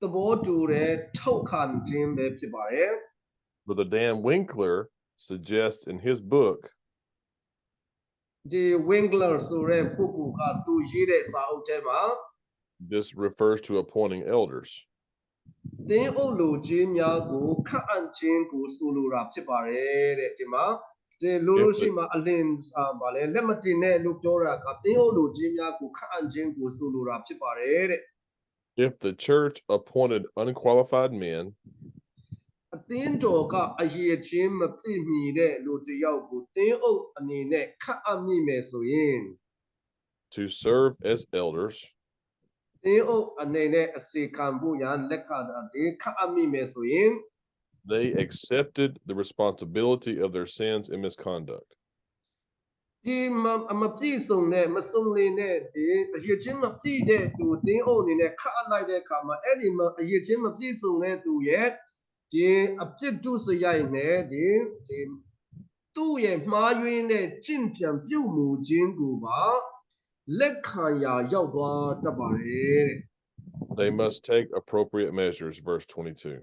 သဘောတူတဲ့ထောက်ခံခြင်းပဲဖြစ်ပါတယ် Brother Dan Winkler suggests in his book ဒီ Winkler ဆိုတဲ့ပုဂ္ဂိုလ်ကသူရေးတဲ့စာအုပ်ထဲမှာ this refers to appointing elders. တင်းအုပ်လူကြီးများကိုခန့်အပ်ခြင်းကိုဆိုလိုတာဖြစ်ပါတယ်တဲ့ဒီမှာဒီလူလူရှိမှာအလင်းဗာလဲလက်မတင်တဲ့လို့ပြောတာကတင်းအုပ်လူကြီးများကိုခန့်အပ်ခြင်းကိုဆိုလိုတာဖြစ်ပါတယ်တဲ့ If the church appointed unqualified men အသင်းတော်ကအရေးချင်းမပြည့်မီတဲ့လူတစ်ယောက်ကိုတင်းအုပ်အနေနဲ့ခန့်အပ်မိမယ်ဆိုရင် to serve as elders, တင်းအုပ်အနေနဲ့အစီခံဖို့ရန်လက်ခံတဲ့ခန့်အပ်မိမယ်ဆိုရင် they accepted the responsibility of their sins and misconduct. ဒီမပြည့်စုံတဲ့မစုံလင်တဲ့ဒီအရေးချင်းမပြည့်တဲ့သူတင်းအုပ်အနေနဲ့ခန့်အပ်လိုက်တဲ့အခါမှာအဲ့ဒီအရေးချင်းမပြည့်စုံတဲ့သူရဲ့ဒီအပြစ်ဒုစရိုက်နဲ့ဒီသူ့ရဲ့မှားယွင်းတဲ့ကျင့်ကြံပြုမှုခြင်းကိုပါလက်ခံရာရောက်သွားတတ်ပါတယ်တဲ့ They must take appropriate measures, verse 22.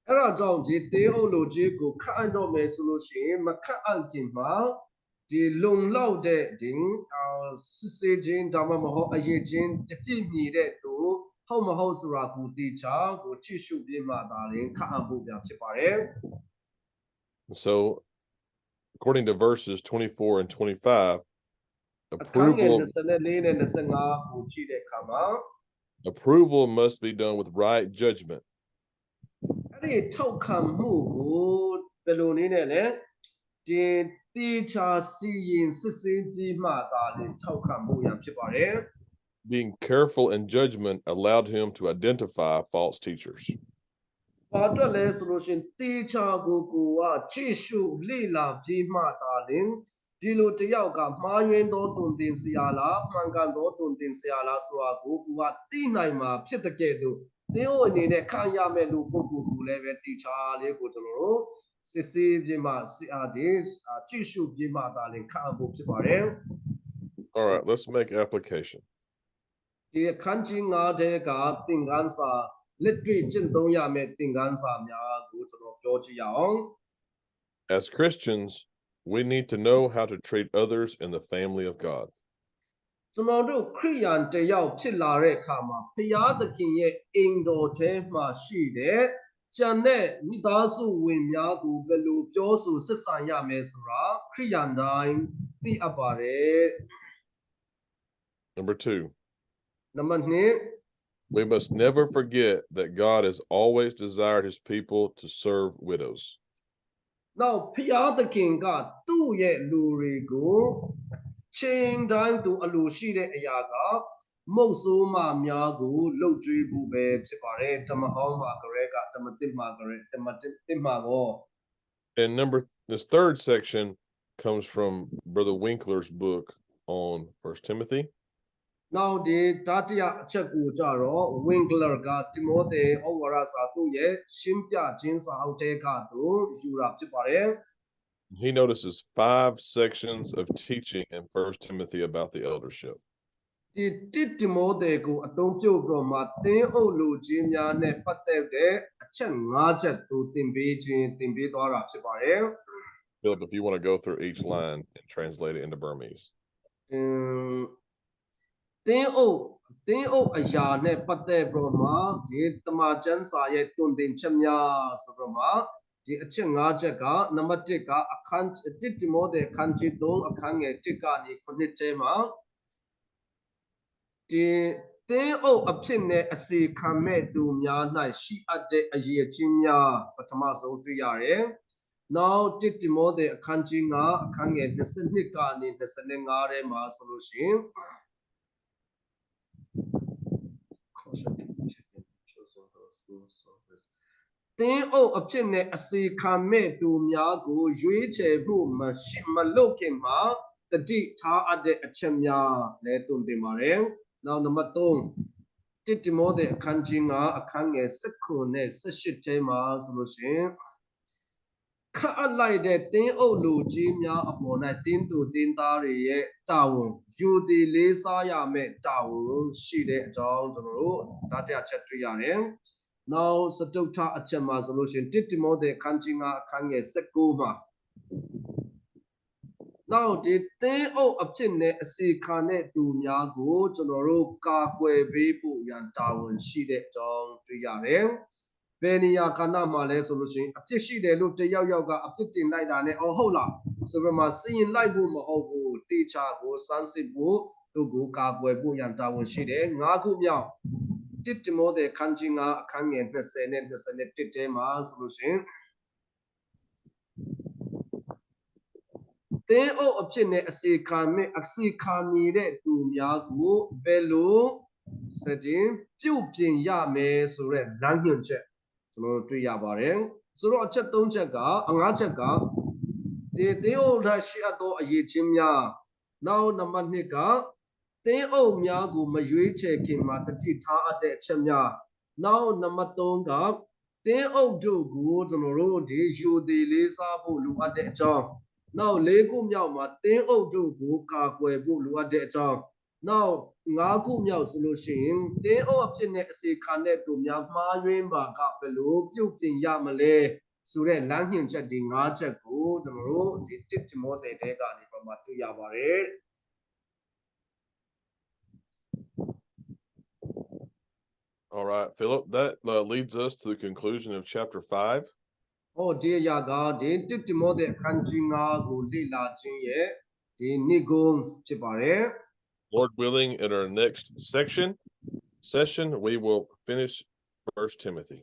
အဲ့ဒါကြောင့်ဒီတင်းအုပ်လူကြီးကိုခန့်အပ်တော့မယ်ဆိုလို့ရှိရင်မခန့်အပ်ခင်မှာဒီလုံလောက်တဲ့ဒီစစ်စေးခြင်းဒါမှမဟုတ်အရေးချင်းပြည့်မီတဲ့သူဟုတ်မဟုတ်ဆိုတာကိုသိချာကိုကြည့်ရှုပြီးမှသာလျှင်ခန့်အပ်ဖို့ပြန်ဖြစ်ပါတယ် So, according to verses 24 and 25, အခန်းငယ် approval 24နဲ့25ကိုကြည့်တဲ့အခါမှာ approval must be done with right judgment. အဲ့ဒီထောက်ခံမှုကိုဘယ်လိုနည်းနဲ့လဲဒီတိချာစီရင်စစ်ဆေးပြီးမှသာလျှင်ထောက်ခံမှုရန်ဖြစ်ပါတယ် Being careful in judgment allowed him to identify false teachers. ဘာအတွက်လဲဆိုလို့ရှိရင်တိချာကိုကကြည့်ရှုလေ့လာပြီးမှသာလျှင်ဒီလိုတယောက်ကမှားယွင်းသောတုန်တင်စရာလားမှန်ကန်သောတုန်တင်စရာလားဆိုတာကိုသိနိုင်မှာဖြစ်တဲ့ကဲ့သို့တင်းဟိုအနေနဲ့ခံရမဲ့လူပုဂ္ဂိုလ်ကိုလည်းပဲတိချာလေးကိုကျွန်တော်တို့စစ်ဆေးပြီးမှကြည့်ရှုပြီးမှသာလျှင်ခံဖို့ဖြစ်ပါတယ် All right, let's make application. ဒီအခန်းကြီး9ထဲကသင်ခန်းစာလက်တွေ့ကျင့်သုံးရမယ့်သင်ခန်းစာများကိုကျွန်တော်ပြောကြည့်ရအောင် As Christians, we need to know how to treat others in the family of God. ကျွန်တော်တို့ခရိယန်တယောက်ဖြစ်လာတဲ့အခါမှာဖျားသခင်ရဲ့အိမ်တော်ထဲမှာရှိတဲ့ကျန်တဲ့မိသားစုဝင်များကိုဘယ်လိုပြောဆိုဆက်ဆံရမယ်ဆိုတာခရိယန်တိုင်းသိအပ်ပါတယ် Number 2, နံပါတ်2 we must never forget that God has always desired his people to serve widows. နောက်ဖျားသခင်ကသူ့ရဲ့လူတွေကိုချိန်တိုင်းသူအလိုရှိတဲ့အရာကမုတ်ဆိုးမများကိုလှုပ်ကြွေးဖို့ပဲဖြစ်ပါတယ်ဓမ္မဟောင်းမှာကလေးကဓမ္မတစ်မှာကလေးဓမ္မတစ်မှာကို And this third section comes from Brother Winkler's book on 1 Timothy. နောက်ဒီတတိယအချက်ကိုကြတော့ Winkler ကတိမိုသေဩဝါဒစာသူ့ရဲ့ရှင်းပြခြင်းစာအုပ်ထဲကသူယူတာဖြစ်ပါတယ် He notices 5 sections of teaching in 1 Timothy about the eldership. ဒီတိမိုသေကိုအသုံးပြုပြီးတော့မှသင်းအုပ်လူကြီးများနဲ့ပတ်သက်တဲ့အချက်5ချက်သူသင်ပေးသွားတာဖြစ်ပါတယ် Philip, if you want to go through each line and translate it into Burmese. တင်းအုပ်အရာနဲ့ပတ်သက်ပြီးတော့မှဒီတမန်ကျမ်းစာရဲ့တွင်တင်ချက်များဆိုတော့မှဒီအချက်5ချက်ကနံပါတ်1ကအခန်း1တိမိုသေအခန်းကြီး3အခန်းငယ်1ကနေ9ကျဲမှာဒီတင်းအုပ်အဖြစ်နဲ့အစီခံမဲ့သူများ၌ရှိအပ်တဲ့အရေးချင်းများပထမဆုံးတွေ့ရတယ်။နောက်1တိမိုသေအခန်းကြီး9အခန်းငယ်22ကနေ25ထဲမှာဆိုလို့ရှိရင်တင်းအုပ်အဖြစ်နဲ့အစီခံမဲ့သူများကိုရွေးချယ်ဖို့မလုပ်ခင်မှာတတိထားအပ်တဲ့အချက်များလည်းတုံတင်ပါတယ်။နောက်နံပါတ်3တိတိမောတဲ့အခန်းကြီး9အခန်းငယ်19နဲ့18ထဲမှာဆိုလို့ရှိရင်ခန့်အပ်လိုက်တဲ့တင်းအုပ်လူကြီးများအပေါ်၌တင်းသူတင်းသားတွေရဲ့တာဝန်ယူတည်လေးစားရမယ့်တာဝန်ရှိတဲ့အကြောင်းကျွန်တော်တို့ဒါတရားချက်တွေ့ရတယ်။နောက်စတုထအချက်မှာဆိုလို့ရှိရင်1တိမောသေအခန်းကြီး9အခန်းငယ်19မှာနောက်ဒီတင်းအုပ်အဖြစ်နဲ့အစီခံတဲ့သူများကိုကျွန်တော်တို့ကာကွယ်ပေးဖို့ရန်တာဝန်ရှိတဲ့အကြောင်းတွေ့ရတယ်။ဘယ်နေရာကဏ္ဍမှာလဲဆိုလို့ရှိရင်အပြစ်ရှိတယ်လို့တယောက်ယောက်ကအပြစ်တင်လိုက်တာနဲ့အော်ဟုတ်လားဆိုပြီးမှစီရင်လိုက်ဖို့မဟုတ်ဘူးတေချာကိုစမ်းစစ်ဖို့သူကိုကာကွယ်ဖို့ရန်တာဝန်ရှိတယ်။၅ခုမြောက် တိတိမောတဲ့ခန်းကြီးငါအခန်းငယ်20နဲ့21ထဲမှာဆိုလို့ရှိရင်တင်းအုပ်အဖြစ်နဲ့အစီခံနေတဲ့သူများကိုဘယ်လိုစတင်ပြုပြင်ရမယ်ဆိုတဲ့လမ်းညွှန်ချက်ကျွန်တော်တို့တွေ့ရပါတယ်ဆိုတော့အချက်3ချက်က5ချက်ကဒီတင်းအုပ်၌ရှိအပ်သောအရေးချင်းများနောက်နံပါတ်2ကတင်းအုပ်များကိုမရွေးချယ်ခင်မှာတတိထားအပ်တဲ့အချက်များနောက်နံပါတ်3ကတင်းအုပ်တို့ကိုကျွန်တော်တို့ဒီယူသည်လေးစားဖို့လိုအပ်တဲ့အကြောင်းနောက်4ခုမြောက်မှာတင်းအုပ်တို့ကိုကာကွယ်ဖို့လိုအပ်တဲ့အကြောင်းနောက်5ခုမြောက်ဆိုလို့ရှိရင်တင်းအုပ်အဖြစ်နဲ့အစီခံတဲ့သူများမှားယွင်းပါကဘယ်လိုပြုပြင်ရမလဲဆိုတဲ့လမ်းညွှန်ချက်ဒီ5ချက်ကိုကျွန်တော်တို့ဒီတစ်တိမောသေတဲ့ကနေပြမှာတွေ့ရပါတယ် All right, Philip, that leads us to the conclusion of chapter 5. ဟောဒီအရာကဒီတစ်တိမောသေအခန်းကြီး9ကိုလေ့လာခြင်းရဲ့ဒီနိဂုံးဖြစ်ပါတယ် Lord willing, in our next session, we will finish 1 Timothy.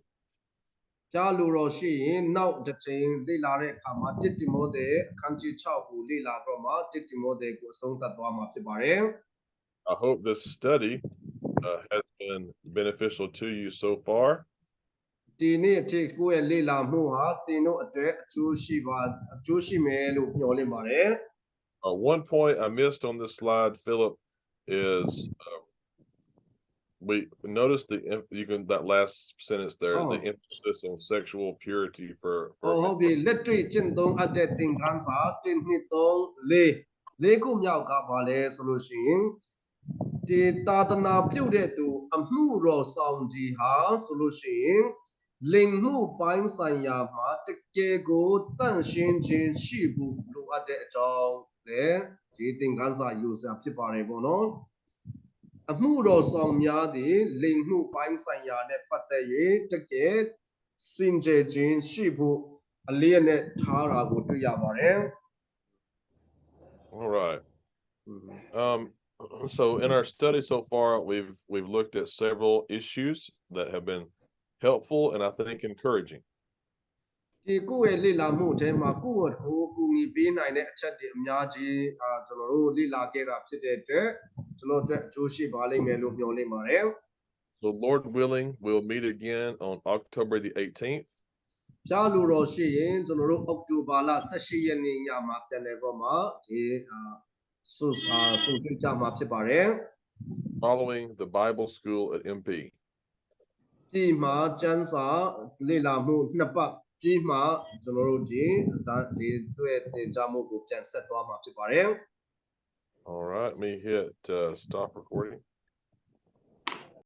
ပြလိုတော့ရှိရင်နောက်တစ်ချိန်လေ့လာတဲ့အခါမှာတစ်တိမောသေအခန်းကြီး6ကိုလေ့လာတော့မှတစ်တိမောသေကိုအဆုံးသတ်သွားမှာဖြစ်ပါတယ် I hope this study has been beneficial to you so far. ဒီနေ့အထိကိုယ့်ရဲ့လေ့လာမှုဟာသင်တို့အတွက်အကျိုးရှိမယ်လို့မျှော်လင့်ပါတယ် One point I missed on this slide, Philip, is we noticed that last sentence there, the emphasis on sexual purity for ဟုတ်ပြီလက်တွေ့ကျင့်သုံးအပ်တဲ့သင်ခန်းစာ1 2 3 4ခုမြောက်ကပါလဲဆိုလို့ရှိရင်ဒီတာသနာပြုတဲ့သူအမှုတော်ဆောင်ကြီးဟာဆိုလို့ရှိရင်လင်မှုပိုင်းဆိုင်ရာမှာတကယ်ကိုတန့်ရှင်းခြင်းရှိဖို့လိုအပ်တဲ့အကြောင်းလေဒီသင်ခန်းစာယူဆရာဖြစ်ပါတယ်ပေါ့နော်အမှုတော်ဆောင်များသည်လိမ်မှုပိုင်းဆိုင်ရာနဲ့ပတ်သက်၍တကယ်စင်ကြယ်ခြင်းရှိဖို့အလေးနဲ့ထားတာကိုတွေ့ရပါတယ် All right. So in our study so far, we've looked at several issues that have been helpful and I think encouraging. ဒီကိုယ့်ရဲ့လေ့လာမှုအထဲမှာကိုယ့်ကိုကူညီပေးနိုင်တဲ့အချက်တွေအများကြီးကျွန်တော်တို့လေ့လာခဲ့တာဖြစ်တဲ့အတွက်ကျွန်တော်တို့အကျိုးရှိပါလိမ့်မယ်လို့မျှော်လင့်ပါတယ် So Lord willing, we'll meet again on October the 18th. ပြလိုတော့ရှိရင်ကျွန်တော်တို့အောက်တိုဘာလ18ရက်နေ့ညမှာပြန်လည်တော့မှာဒီဆုတွေ့ကြမှာဖြစ်ပါတယ် Following the Bible school at MP. ပြီးမှကျမ်းစာလေ့လာမှုနှစ်ပတ်ပြီးမှကျွန်တော်တို့ဒီတွေ့သင်ကြားမှုကိုပြန်ဆက်သွားမှာဖြစ်ပါတယ် All right, let me hit stop recording.